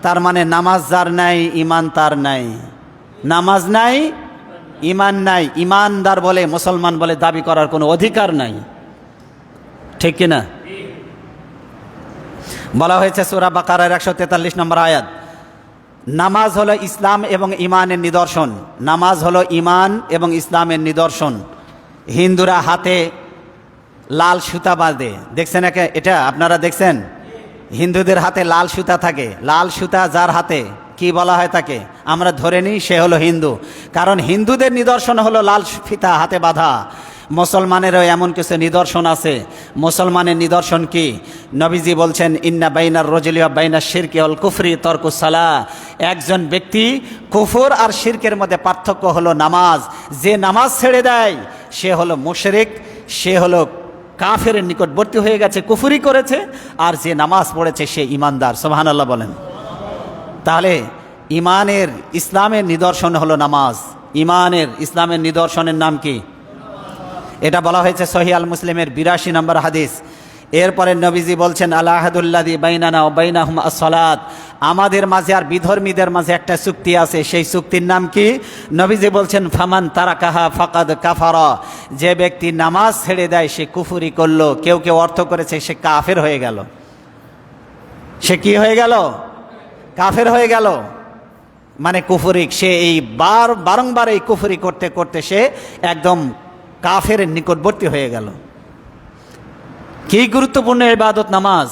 Speaker 1: তার মানে নামাজ যার নাই ঈমান তার নাই। নামাজ নাই, ঈমান নাই, ঈমানদার বলে মুসলমান বলে দাবি করার কোনো অধিকার নাই, ঠিক কিনা? বলা হয়েছে সূরা বাকারার 143 নম্বর আয়াত, নামাজ হলো ইসলাম এবং ঈমানের নিদর্শন। নামাজ হলো ঈমান এবং ইসলামের নিদর্শন। হিন্দুরা হাতে লাল সুতা বাঁধে, দেখছেন? এটা আপনারা দেখছেন? হিন্দুদের হাতে লাল সুতা থাকে। লাল সুতা যার হাতে, কি বলা হয় তাকে? আমরা ধরে নিই সে হলো হিন্দু, কারণ হিন্দুদের নিদর্শন হলো লাল ফিতা হাতে বাঁধা। মুসলমানেরও এমন কিছু নিদর্শন আছে। মুসলমানের নিদর্শন কি? নবীজি বলছেন ইন্না বাইনার রজুলি ওয়া বাইনাশ শিরকি ওয়াল কুফরি তরকুস সালাহ। একজন ব্যক্তি কুফর আর শিরকের মধ্যে পার্থক্য হলো নামাজ। যে নামাজ ছেড়ে দেয় সে হলো মুশরিক, সে হলো কাফেরের নিকটবর্তী হয়ে গেছে, কুফরি করেছে। আর যে নামাজ পড়েছে সে ঈমানদার। সুবহানাল্লাহ বলেন। তাহলে ঈমানের ইসলামের নিদর্শন হলো নামাজ। ঈমানের ইসলামের নিদর্শনের নাম কি? এটা বলা হয়েছে সহিহ আল মুসলিমের 82 নম্বর হাদিস। এরপরে নবীজি বলছেন আল আহাদুল্লাযী বাইনানা ওয়া বাইনাহুম আস-সালাত। আমাদের মাঝে আর বিধর্মীদের মাঝে একটা চুক্তি আছে, সেই চুক্তির নাম কি? নবীজি বলছেন ফামান তারাকাহা ফাকাদ কাফারা। যে ব্যক্তি নামাজ ছেড়ে দেয় সে কুফরি করলো। কেউ কেউ অর্থ করেছে সে কাফের হয়ে গেল। সে কি হয়ে গেল? কাফের হয়ে গেল। মানে কুফরিক। সে এই বারংবার এই কুফরি করতে করতে সে একদম কাফের নিকটবর্তী হয়ে গেল। কি গুরুত্বপূর্ণ ইবাদত নামাজ!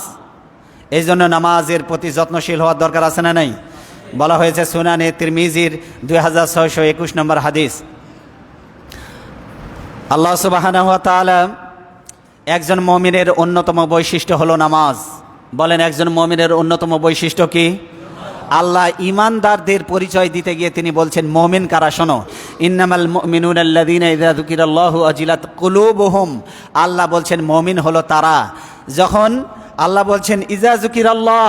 Speaker 1: এই জন্য নামাজের প্রতি যত্নশীল হওয়ার দরকার আছে না নাই? বলা হয়েছে সুনানে তিরমিজির 2621 নম্বর হাদিস, আল্লাহ সুবহানাহু ওয়া তাআলা একজন মুমিনের অন্যতম বৈশিষ্ট্য হলো নামাজ। বলেন একজন মুমিনের অন্যতম বৈশিষ্ট্য কি? আল্লাহ ইমানদারদের পরিচয় দিতে গিয়ে তিনি বলছেন মুমিন কারা, শোনো, ইন্নামাল মুমিনুনা আল্লাযীনা ইযা যুকিরাল্লাহু ওয়াজিলাত কুলুবুহুম। আল্লাহ বলছেন মুমিন হলো তারা, যখন আল্লাহ বলছেন ইযা যুকিরাল্লাহ,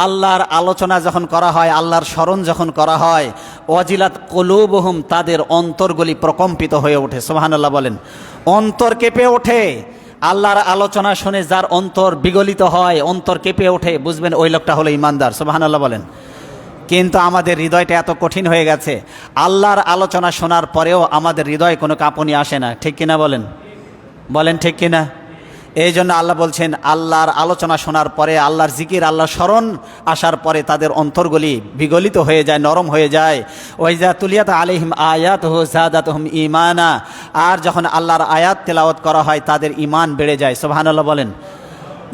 Speaker 1: আল্লাহর আলোচনা যখন করা হয়, আল্লাহর স্মরণ যখন করা হয়, ওয়াজিলাত কুলুবুহুম, তাদের অন্তরগুলি প্রকম্পিত হয়ে ওঠে। সুবহানাল্লাহ বলেন, অন্তর কেঁপে ওঠে। আল্লাহর আলোচনা শুনে যার অন্তর বিগলিত হয়, অন্তর কেঁপে ওঠে, বুঝবেন ওই লোকটা হলো ইমানদার। সুবহানাল্লাহ বলেন। কিন্তু আমাদের হৃদয়টা এত কঠিন হয়ে গেছে, আল্লাহর আলোচনা শোনার পরেও আমাদের হৃদয়ে কোনো কাঁপুনি আসে না, ঠিক কিনা বলেন? বলেন ঠিক কিনা? এই জন্য আল্লাহ বলছেন আল্লাহর আলোচনা শোনার পরে, আল্লাহর জিকির, আল্লাহর স্মরণ আসার পরে তাদের অন্তরগুলি বিগলিত হয়ে যায়, নরম হয়ে যায়। ওয়াইজা তুলিয়াত আলাইহিম আয়াতুহু যাদাতুহুম ঈমানা, আর যখন আল্লাহর আয়াত তেলাওয়াত করা হয় তাদের ঈমান বেড়ে যায়। সুবহানাল্লাহ বলেন।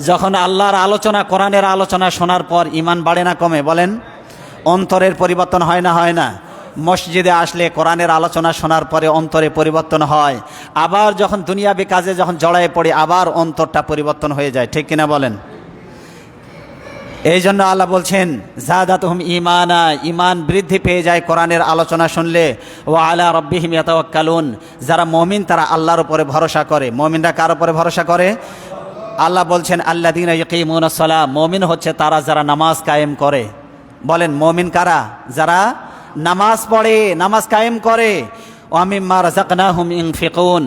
Speaker 1: যখন আল্লাহর আলোচনা, কোরআনের আলোচনা শোনার পর ঈমান বাড়ে না কমে? বলেন। অন্তরের পরিবর্তন হয় না হয় না? মসজিদে আসলে কোরআনের আলোচনা শোনার পরে অন্তরে পরিবর্তন হয়, আবার যখন দুনিয়াবি কাজে যখন জড়ায়ে পড়ে আবার অন্তরটা পরিবর্তন হয়ে যায়, ঠিক কিনা বলেন? এই জন্য আল্লাহ বলছেন যাদাতুহুম ঈমানা, ঈমান বৃদ্ধি পেয়ে যায় কোরআনের আলোচনা শুনলে। ওয়া আলা রাব্বিহিম ইয়াতাওয়াক্কালুন, যারা মুমিন তারা আল্লাহর উপরে ভরসা করে। মুমিনরা কার উপরে ভরসা করে? আল্লাহ বলছেন আল্লাযীনা ইয়াকিমুনাস সালাহ, মুমিন হচ্ছে তারা যারা নামাজ কায়েম করে। বলেন মুমিন কারা? যারা নামাজ পড়ে, নামাজ কায়েম করে। ওয়া মিম্মা রাযাকনাহুম ইউনফিকুন,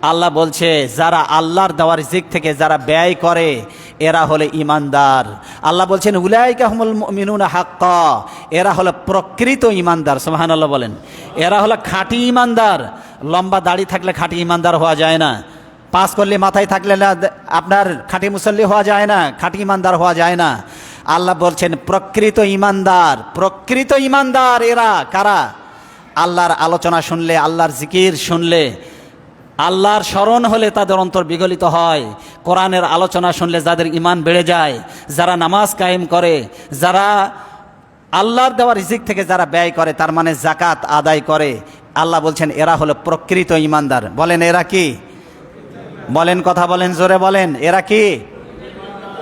Speaker 1: আল্লাহ বলছে যারা আল্লাহর দেওয়ার রিজিক থেকে যারা ব্যয় করে এরা হলো ইমানদার। আল্লাহ বলছেন উলাইকা হুমুল মুমিনুনা হাক্কা, এরা হলো প্রকৃত ইমানদার। সুবহানাল্লাহ বলেন। এরা হলো খাঁটি ইমানদার। লম্বা দাড়ি থাকলে খাঁটি ইমানদার হওয়া যায় না, পাস করলে মাথায় থাকলে আপনার খাঁটি মুসল্লি হওয়া যায় না, খাঁটি ইমানদার হওয়া যায় না। আল্লাহ বলছেন প্রকৃত ইমানদার, প্রকৃত ইমানদার এরা কারা? আল্লাহর আলোচনা শুনলে, আল্লাহর জিকির শুনলে, আল্লাহর স্মরণ হলে তাদের অন্তর বিগলিত হয়। কোরআনের আলোচনা শুনলে যাদের ঈমান বেড়ে যায়, যারা নামাজ কায়েম করে, যারা আল্লাহর দেওয়া রিজিক থেকে যারা ব্যয় করে, তার মানে যাকাত আদায় করে, আল্লাহ বলছেন এরা হলো প্রকৃত ইমানদার। বলেন এরা কি? বলেন, কথা বলেন, জোরে বলেন, এরা কি?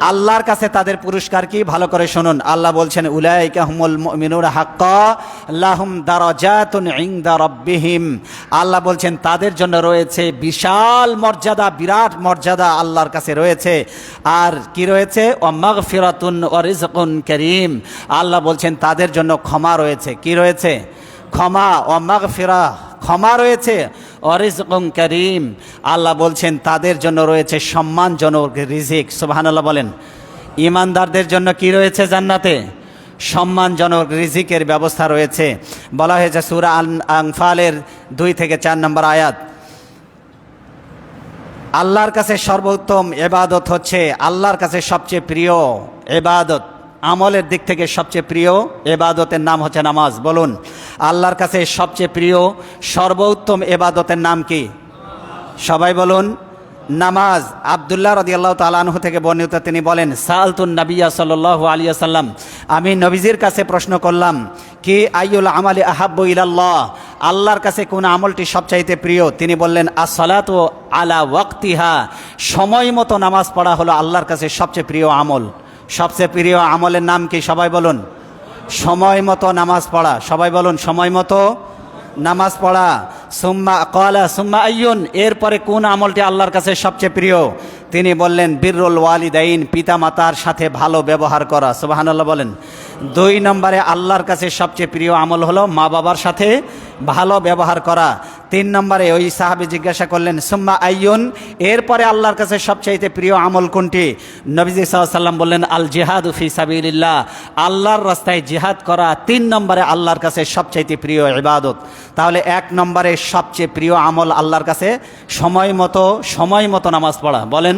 Speaker 1: আল্লাহর কাছে তাদের পুরস্কার কি? ভালো করে শুনুন। আল্লাহ বলছেন উলাইকা হুমুল মুমিনুনা হাক্কা লাহুম দারাজাতুন ইনদা রাব্বিহিম, আল্লাহ বলছেন তাদের জন্য রয়েছে বিশাল মর্যাদা, বিরাট মর্যাদা আল্লাহর কাছে রয়েছে। আর কি রয়েছে? ওয়া মাগফিরাতুন ওয়া রিজকুন কারীম, আল্লাহ বলছেন তাদের জন্য ক্ষমা রয়েছে। কি রয়েছে? ক্ষমা। ওয়া মাগফিরা, ক্ষমা রয়েছে। ওয়ারিজকুন কারীম, আল্লাহ বলছেন তাদের জন্য রয়েছে সম্মানজনক রিজিক। সুবহানাল্লাহ বলেন। ইমানদারদের জন্য কি রয়েছে? জান্নাতে সম্মানজনক রিজিকের ব্যবস্থা রয়েছে। বলা হয়েছে সূরা আনফালের 2 থেকে 4 নম্বর আয়াত, আল্লাহর কাছে সর্বোত্তম ইবাদত হচ্ছে, আল্লাহর কাছে সবচেয়ে প্রিয় ইবাদত, আমলের দিক থেকে সবচেয়ে প্রিয় ইবাদতের নাম হচ্ছে নামাজ। বলুন, আল্লাহর কাছে সবচেয়ে প্রিয় সর্বোত্তম ইবাদতের নাম কি? সবাই বলুন, নামাজ। আব্দুল্লাহ রাদিয়াল্লাহু তাআলা আনহু থেকে বর্ণিত, তিনি বলেন সাআলতুন নবিয়্যা সাল্লাল্লাহু আলাইহি ওয়াসাল্লাম, আমি নবীজির কাছে প্রশ্ন করলাম কি আইয়ুল আমালি আহাব্বু ইলাল্লাহ, আল্লাহর কাছে কোন আমলটি সবচাইতে প্রিয়? তিনি বললেন আসসালাতু আলা ওয়াক্তিহা, সময় মতো নামাজ পড়া হলো আল্লাহর কাছে সবচেয়ে প্রিয় আমল। সবচেয়ে প্রিয় আমলের নাম কি? সবাই বলুন, সময় মতো নামাজ পড়া। সবাই বলুন, সময় মতো নামাজ পড়া। সুম্মা ক্বালা সুম্মা আইয়ুন, এরপরে কোন আমলটি আল্লাহর কাছে সবচেয়ে প্রিয়? তিনি বললেন বিররুল ওয়ালিদাইন, পিতা মাতার সাথে ভালো ব্যবহার করা। সুবহানাল্লাহ বলেন। 2 নম্বরে আল্লাহর কাছে সবচেয়ে প্রিয় আমল হলো মা বাবার সাথে ভালো ব্যবহার করা। 3 নম্বরে ওই সাহাবী জিজ্ঞাসা করলেন সুম্মা আইয়ুন, এরপরে আল্লাহর কাছে সবচাইতে প্রিয় আমল কোনটি? নবীজি সাল্লাল্লাহু আলাইহি সাল্লাম বললেন আল জিহাদু ফি সাবিলিল্লাহ, আল্লাহর রাস্তায় জিহাদ করা 3 নম্বরে আল্লাহর কাছে সবচাইতে প্রিয় ইবাদত। তাহলে 1 নম্বরে সবচেয়ে প্রিয় আমল আল্লাহর কাছে সময় মতো নামাজ পড়া। বলেন,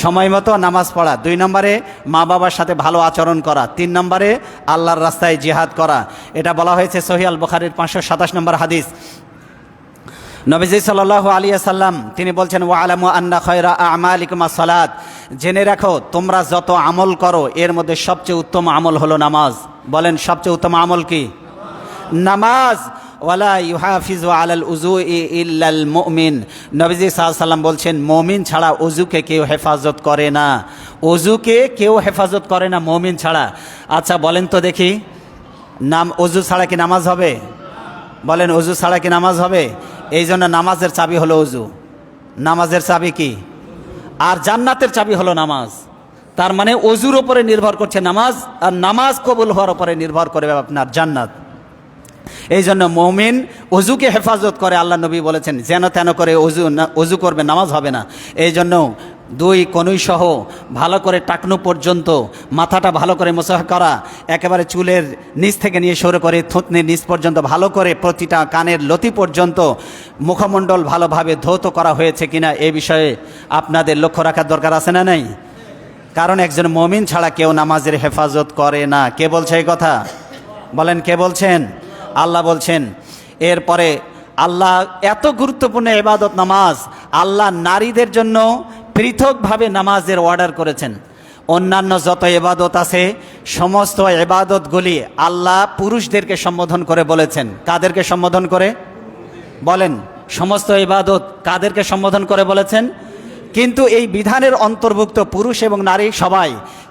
Speaker 1: সময় মতো নামাজ পড়া। 2 নম্বরে মা বাবার সাথে ভালো আচরণ করা। 3 নম্বরে আল্লাহর রাস্তায় জিহাদ করা। এটা বলা হয়েছে সহিহ আল বুখারীর 527 নম্বর হাদিস। নবীজি সাল্লাল্লাহু আলাইহি ওয়াসাল্লাম তিনি বলছেন ওয়া আলামু আন্না খায়রা আমালিকুম আস-সালাত, জেনে রাখো তোমরা যত আমল করো এর মধ্যে সবচেয়ে উত্তম আমল হলো নামাজ। বলেন, সবচেয়ে উত্তম আমল কি? নামাজ। ওয়ালা ইউহাফিজু আলাল উযুই ইল্লাল মুমিন, নবীজি সাল্লাল্লাহু আলাইহি ওয়াসাল্লাম বলছেন মুমিন ছাড়া ওযুকে কেউ হেফাজত করে না। অজুকে কেউ হেফাজত করে না মুমিন ছাড়া। আচ্ছা বলেন তো দেখি, অজু ছাড়া কি নামাজ হবে? বলেন, অজু ছাড়া কি নামাজ হবে? এই জন্য নামাজের চাবি হলো অজু। নামাজের চাবি কি? আর জান্নাতের চাবি হলো নামাজ। তার মানে অজুর ওপরে নির্ভর করছে নামাজ, আর নামাজ কবুল হওয়ার ওপরে নির্ভর করে আপনার জান্নাত। এই জন্য মুমিন অজুকে হেফাজত করে। আল্লাহ নবী বলেছেন যেন তেন করে অজু করবে, নামাজ হবে না। এই জন্য দুই কনুই সহ ভালো করে টাকনু পর্যন্ত মাথাটা ভালো করে মোছাহ করা, একেবারে চুলের নিচ থেকে নিয়ে শুরু করে থুতনির নিচ পর্যন্ত ভালো করে প্রতিটা কানের লতি পর্যন্ত মুখমণ্ডল ভালোভাবে ধৌত করা হয়েছে কিনা এই বিষয়ে আপনাদের লক্ষ্য রাখার দরকার আছে না নাই? কারণ একজন মুমিন ছাড়া কেউ নামাজের হেফাজত করে না। কে বলছে এই কথা? বলেন, কে বলছেন? আল্লাহ বলছেন। এরপরে আল্লাহ এত গুরুত্বপূর্ণ ইবাদত নামাজ, আল্লাহ নারীদের জন্য পৃথকভাবে নামাজের অর্ডার করেছেন। অন্যান্য যত ইবাদত আছে সমস্ত ইবাদতগুলি আল্লাহ পুরুষদেরকে সম্বোধন করে বলেছেন। কাদেরকে সম্বোধন করে? বলেন, সমস্ত ইবাদত কাদেরকে সম্বোধন করে বলেছেন? কিন্তু এই বিধানের অন্তর্ভুক্ত পুরুষ এবং নারী সবাই।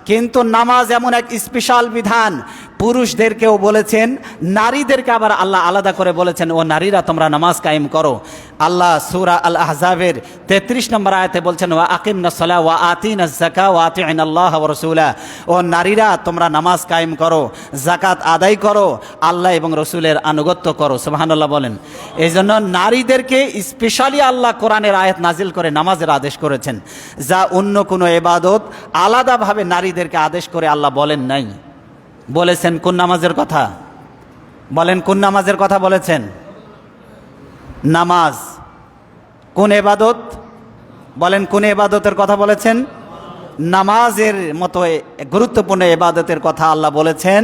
Speaker 1: কিন্তু নামাজ এমন এক স্পেশাল বিধান, পুরুষদেরকেও বলেছেন, নারীদেরকে আবার আল্লাহ আলাদা করে বলেছেন, ও নারীরা তোমরা নামাজ কায়েম করো। আল্লাহ সূরা আল আহজাবের 33 নম্বর আয়াতে বলছেন, ওয়া আকিমনাস সালাহ ওয়া আতিনাজ যাকাত ওয়া আতিউনাল্লাহ ওয়া রাসূলা। ও নারীরা তোমরা নামাজ কায়েম করো, যাকাত আদায় করো, আল্লাহ এবং রসুলের আনুগত্য করো। সুবহানাল্লাহ বলেন। এই জন্য নারীদেরকে স্পেশালি আল্লাহ কোরআনের আয়াত নাজিল করে নামাজের আদেশ করেছেন, যা অন্য কোনো ইবাদত আলাদাভাবে নারীদেরকে আদেশ করে আল্লাহ বলেন নাই। বলেছেন কোন নামাজের কথা? বলেন, কোন নামাজের কথা বলেছেন? নামাজ। কোন ইবাদত? বলেন, কোন ইবাদতের কথা বলেছেন? নামাজের মতো গুরুত্বপূর্ণ ইবাদতের কথা আল্লাহ বলেছেন,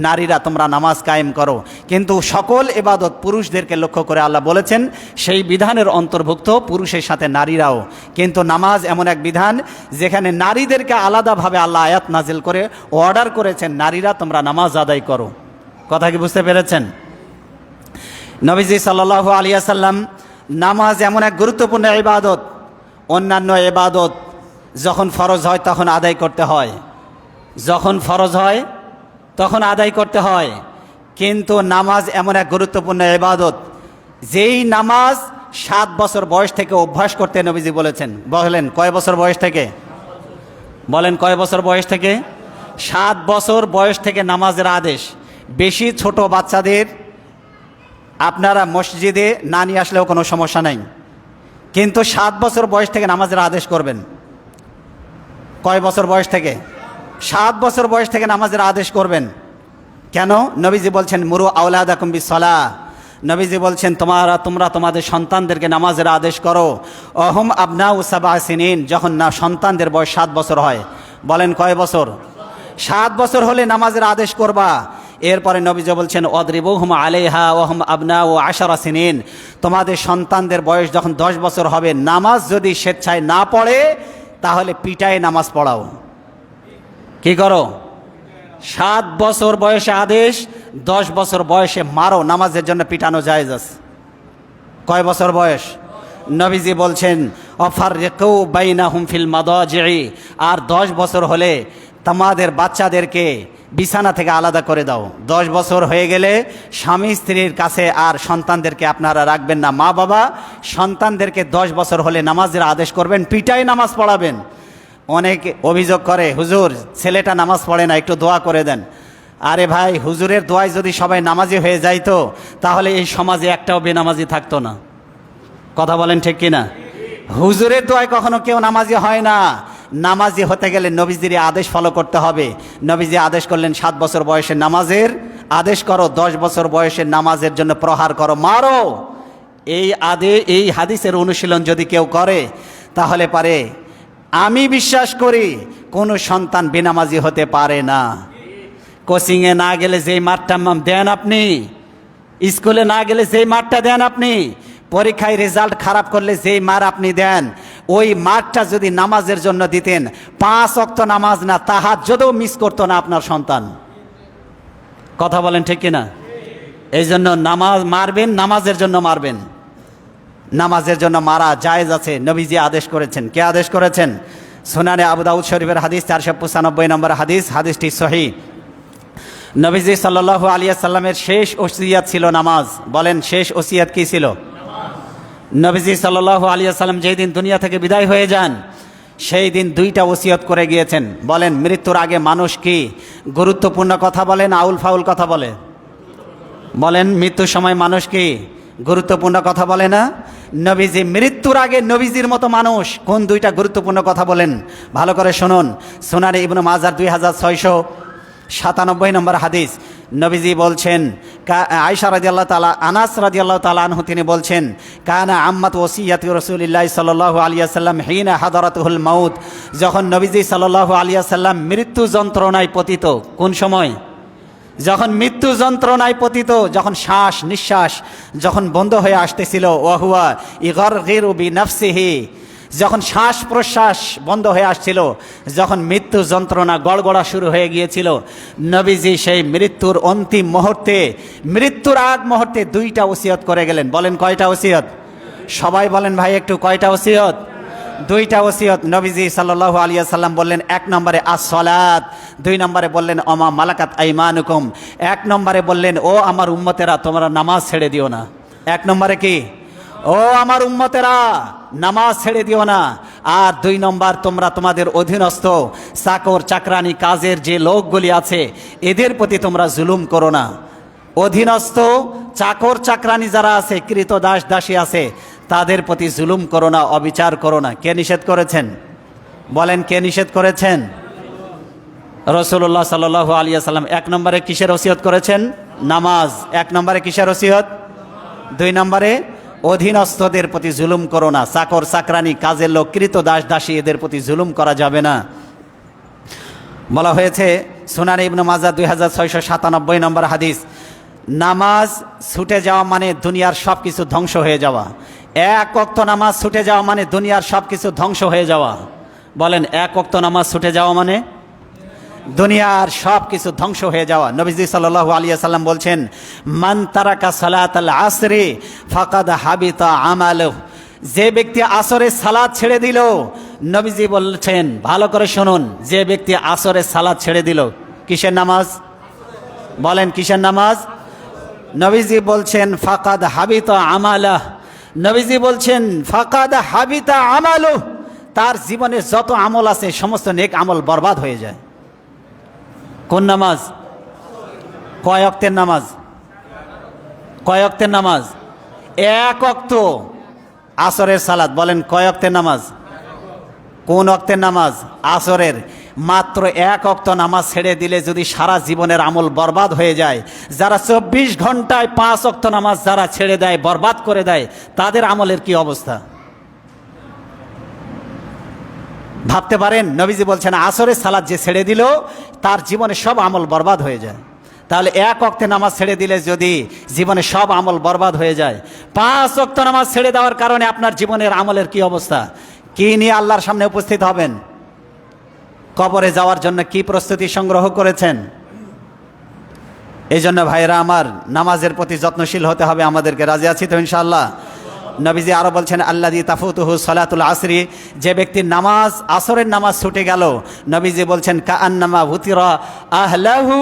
Speaker 1: নারীরা তোমরা নামাজ কায়েম করো। কিন্তু সকল ইবাদত পুরুষদেরকে লক্ষ্য করে আল্লাহ বলেছেন, সেই বিধানের অন্তর্ভুক্ত পুরুষের সাথে নারীরাও। কিন্তু নামাজ এমন এক বিধান যেখানে নারীদেরকে আলাদাভাবে আল্লাহ আয়াত নাজিল করে অর্ডার করেছেন, নারীরা তোমরা নামাজ আদায় করো। কথা কি বুঝতে পেরেছেন? নবীজি সাল্লাল্লাহু আলাইহি ওয়াসাল্লাম, নামাজ এমন এক গুরুত্বপূর্ণ ইবাদত, অন্যান্য ইবাদত যখন ফরজ হয় তখন আদায় করতে হয়, যখন ফরজ হয় তখন আদায় করতে হয়। কিন্তু নামাজ এমন এক গুরুত্বপূর্ণ ইবাদত, যেই নামাজ 7 বছর বয়স থেকে অভ্যাস করতে নবীজি বলেছেন। বলেন, কয় বছর বয়স থেকে? বলেন, কয় বছর বয়স থেকে? 7 বছর বয়স থেকে নামাজের আদেশ। বেশি ছোট বাচ্চাদের আপনারা মসজিদে না নিয়ে আসলেও কোনো সমস্যা নাই, কিন্তু 7 বছর বয়স থেকে নামাজের আদেশ করবেন। কয় বছর বয়স থেকে? 7 বছর বয়স থেকে নামাজের আদেশ করবেন। কেন? নবীজি বলছেন, মুরু আওলাদাকুম বিসসালাহ। নবীজি বলছেন, তোমরা তোমাদের সন্তানদেরকে নামাজের আদেশ করো। অহম আবনাউ সাবআ সিনিন, যখন না সন্তানদের বয়স 7 বছর হয়। বলেন, কয় বছর? 7 বছর হলে নামাজের আদেশ করবা। এরপরে নবীজি বলছেন, অদ্রিবুহুম আলাইহা ওয়াহুম আবনাউ 10 সিনিন, তোমাদের সন্তানদের বয়স যখন 10 বছর হবে, নামাজ যদি স্বেচ্ছায় না পড়ে তাহলে পিটায় নামাজ পড়াও। কি করো? 7 বছর বয়সে আদেশ, 10 বছর বয়সে মারো। নামাজের জন্য পিটানো জায়েজ আছে। কয় বছর বয়স? নবীজি বলছেন, অফাররিকু বাইনাহুম ফিল মাদাজি'i, আর 10 বছর হলে তোমাদের বাচ্চাদেরকে বিছানা থেকে আলাদা করে দাও। 10 বছর হয়ে গেলে স্বামী স্ত্রীর কাছে আর সন্তানদেরকে আপনারা রাখবেন না। মা বাবা সন্তানদেরকে 10 বছর হলে নামাজের আদেশ করবেন, পিটাই নামাজ পড়াবেন। অনেক অভিযোগ করে, হুজুর ছেলেটা নামাজ পড়ে না, একটু দোয়া করে দেন। আরে ভাই, হুজুরের দোয়ায় যদি সবাই নামাজি হয়ে যাইতো তাহলে এই সমাজে একটাও বেনামাজি থাকতো না। কথা বলেন ঠিক কিনা? হুজুরের দোয়ায় কখনো কেউ নামাজি হয় না। নামাজি হতে গেলে নবীজির আদেশ ফলো করতে হবে। নবীজি আদেশ করলেন 7 বছর বয়সে নামাজের আদেশ করো, 10 বছর বয়সে নামাজের জন্য প্রহার করো, মারো। এই হাদিসের অনুশীলন যদি কেউ করে তাহলে পারে, আমি বিশ্বাস করি কোনো সন্তান বেনামাজি হতে পারে না। কোচিংয়ে না গেলে যেই মারটা দেন আপনি, স্কুলে না গেলে যেই মারটা দেন আপনি, পরীক্ষায় রেজাল্ট খারাপ করলে যেই মার আপনি দেন, ওই মারটা যদি নামাজের জন্য দিতেন, 5 ওয়াক্ত নামাজ না, তাহাজ্জুদও মিস করতো না আপনার সন্তান। কথা বলেন ঠিক কিনা? এই জন্য নামাজ মারবেন, নামাজের জন্য মারবেন। নামাজের জন্য মারা জায়েজ আছে, নবীজি আদেশ করেছেন। কে আদেশ করেছেন? সুনানে আবু দাউদ শরীফের হাদিস 495 নম্বর হাদিস, হাদিসটি সহিহ। নবীজি সাল্লাল্লাহু আলাইহি সাল্লামের শেষ ওসিয়ত ছিল নামাজ। বলেন শেষ ওসিয়ত কি ছিল? নবীজি সাল্লাল্লাহু আলাইহি সাল্লাম যেই দিন দুনিয়া থেকে বিদায় হয়ে যান সেই দিন দুইটা ওসিয়ত করে গিয়েছেন। বলেন মৃত্যুর আগে মানুষ কি গুরুত্বপূর্ণ কথা বলে না আউল ফাউল কথা বলে? বলেন মৃত্যুর সময় মানুষ কি গুরুত্বপূর্ণ কথা বলে না? নবীজি মৃত্যুর আগে নবীজির মতো মানুষ কোন দুইটা গুরুত্বপূর্ণ কথা বলেন? ভালো করে শুনুন। সুনানে ইবনে মাজার 2697 নম্বর হাদিস, নবীজি বলছেন, আয়েশা রাদিয়াল্লাহু তাআলা, আনাস রাদিয়াল্লাহু তাআলা আনহু তিনি বলছেন, কানা আম্মাত ওসিয়াতি রাসূলিল্লাহ সাল্লাল্লাহু আলাইহি ওয়াসাল্লাম হিনা হাদারাতুহুল মাউত, যখন নবীজি সাল্লাল্লাহু আলাইহি ওয়াসাল্লাম মৃত্যু যন্ত্রণায় পতিত। কোন সময়? যখন মৃত্যু যন্ত্রণায় পতিত, যখন শ্বাস নিঃশ্বাস যখন বন্ধ হয়ে আসতেছিল, ওয়াহুয়া ইগরগিরু বিনাফসিহি, যখন শ্বাস প্রশ্বাস বন্ধ হয়ে আসছিল, যখন মৃত্যু যন্ত্রণা গড়গড়া শুরু হয়ে গিয়েছিল, নবীজি সেই মৃত্যুর অন্তিম মুহূর্তে, মৃত্যুর আগ মুহূর্তে দুইটা ওসিয়ত করে গেলেন। বলেন কয়টা ওসিয়ত? সবাই বলেন ভাই একটু, কয়টা ওসিয়ত? দুইটা ওসিয়ত। নবীজি সাল্লাল্লাহু আলাইহি সাল্লাম বললেন, এক নম্বরে আস-সালাত, দুই নম্বরে বললেন অমা মালাকাত আইমানুকুম। এক নম্বরে বললেন, ও আমার উম্মতেরা তোমরা নামাজ ছেড়ে দিও না। এক নম্বরে কি? ও আমার উম্মতেরা নামাজ ছেড়ে দিও না। আর দুই নম্বর, তোমরা তোমাদের অধীনস্থ চাকর চাকরানি কাজের যে লোকগুলি আছে এদের প্রতি তোমরা জুলুম করো না। অধীনস্থ চাকর চাকরানি যারা আছে, কৃত দাস দাসী আছে, তাদের প্রতি জুলুম করো না, অবিচার করো না। কে নিষেধ করেছেন? বলেন কে নিষেধ করেছেন? রাসূলুল্লাহ সাল্লাল্লাহু আলাইহি সাল্লাম। এক নম্বরে কিসের ওসিয়ত করেছেন? নামাজ। এক নম্বরে কিসের ওসিয়ত? দুই নম্বরে অধীনস্থদের প্রতি জুলুম করো না, চাকর চাকরানি কাজের লোক কৃত দাস দাসী এদের প্রতি জুলুম করা যাবে না। বলা হয়েছে সুনানে ইবনে মাজাহ 2697 নম্বর হাদিস, নামাজ ছুটে যাওয়া মানে দুনিয়ার সব কিছু ধ্বংস হয়ে যাওয়া। এক ওয়াক্ত নামাজ ছুটে যাওয়া মানে দুনিয়ার সব কিছু ধ্বংস হয়ে যাওয়া। বলেন এক ওয়াক্ত নামাজ ছুটে যাওয়া মানে দুনিয়ার সব কিছু ধ্বংস হয়ে যাওয়া। নবীজি সাল্লাল্লাহু আলাইহি সাল্লাম বলছেন, মান তারাকা সালাতাল আসরি ফাকাদ হাবিতা আমালুহু, যে ব্যক্তি আসরের সালাত ছেড়ে দিল, নবীজি বলছেন ভালো করে শুনুন, যে ব্যক্তি আসরের সালাত ছেড়ে দিল, কিসের নামাজ? বলেন কিসের নামাজ? নবীজি বলছেন ফাকাদ হাবিতা আমালাহ, নবীজি বলছেন ফাকাদ হাবিতা আমালুহু, তার জীবনে যত আমল আছে সমস্ত নেক আমল বরবাদ হয়ে যায়। কোন নামাজ? কয় ওয়াক্তের নামাজ? কয় ওয়াক্তের নামাজ? এক ওয়াক্ত আসরের সালাত। বলেন কয় ওয়াক্তের নামাজ? কোন ওয়াক্তের নামাজ? আসরের। মাত্র এক ওয়াক্ত নামাজ ছেড়ে দিলে যদি সারা জীবনের আমল বরবাদ হয়ে যায়, যারা 24 ঘন্টায় 5 ওয়াক্ত নামাজ যারা ছেড়ে দেয়, বরবাদ করে দেয়, তাদের আমলের কি অবস্থা ভাবতে পারেন? নবীজি বলছেন আসরের সালাত যে ছেড়ে দিল তার জীবনে সব আমল বরবাদ হয়ে যায়। তাহলে এক ওয়াক্তে নামাজ ছেড়ে দিলে যদি জীবনে সব আমল বরবাদ হয়ে যায়, 5 ওয়াক্ত নামাজ ছেড়ে দেওয়ার কারণে আপনার জীবনের আমলের কি অবস্থা? কি নিয়ে আল্লাহর সামনে উপস্থিত হবেন? কবরে যাওয়ার জন্য কি প্রস্তুতি সংগ্রহ করেছেন? এই জন্য ভাইরা আমার, নামাজের প্রতি যত্নশীল হতে হবে আমাদেরকে। রাজি আছি তো ইনশাআল্লাহ? নবীজি আরো বলছেন, আল্লাযী তাফুতুহু সালাতুল আসরি, যে ব্যক্তির নামাজ আসরের নামাজ ছুটে গেল, নবীজি বলছেন কাআন্নামা ভুতিরা আহলাহু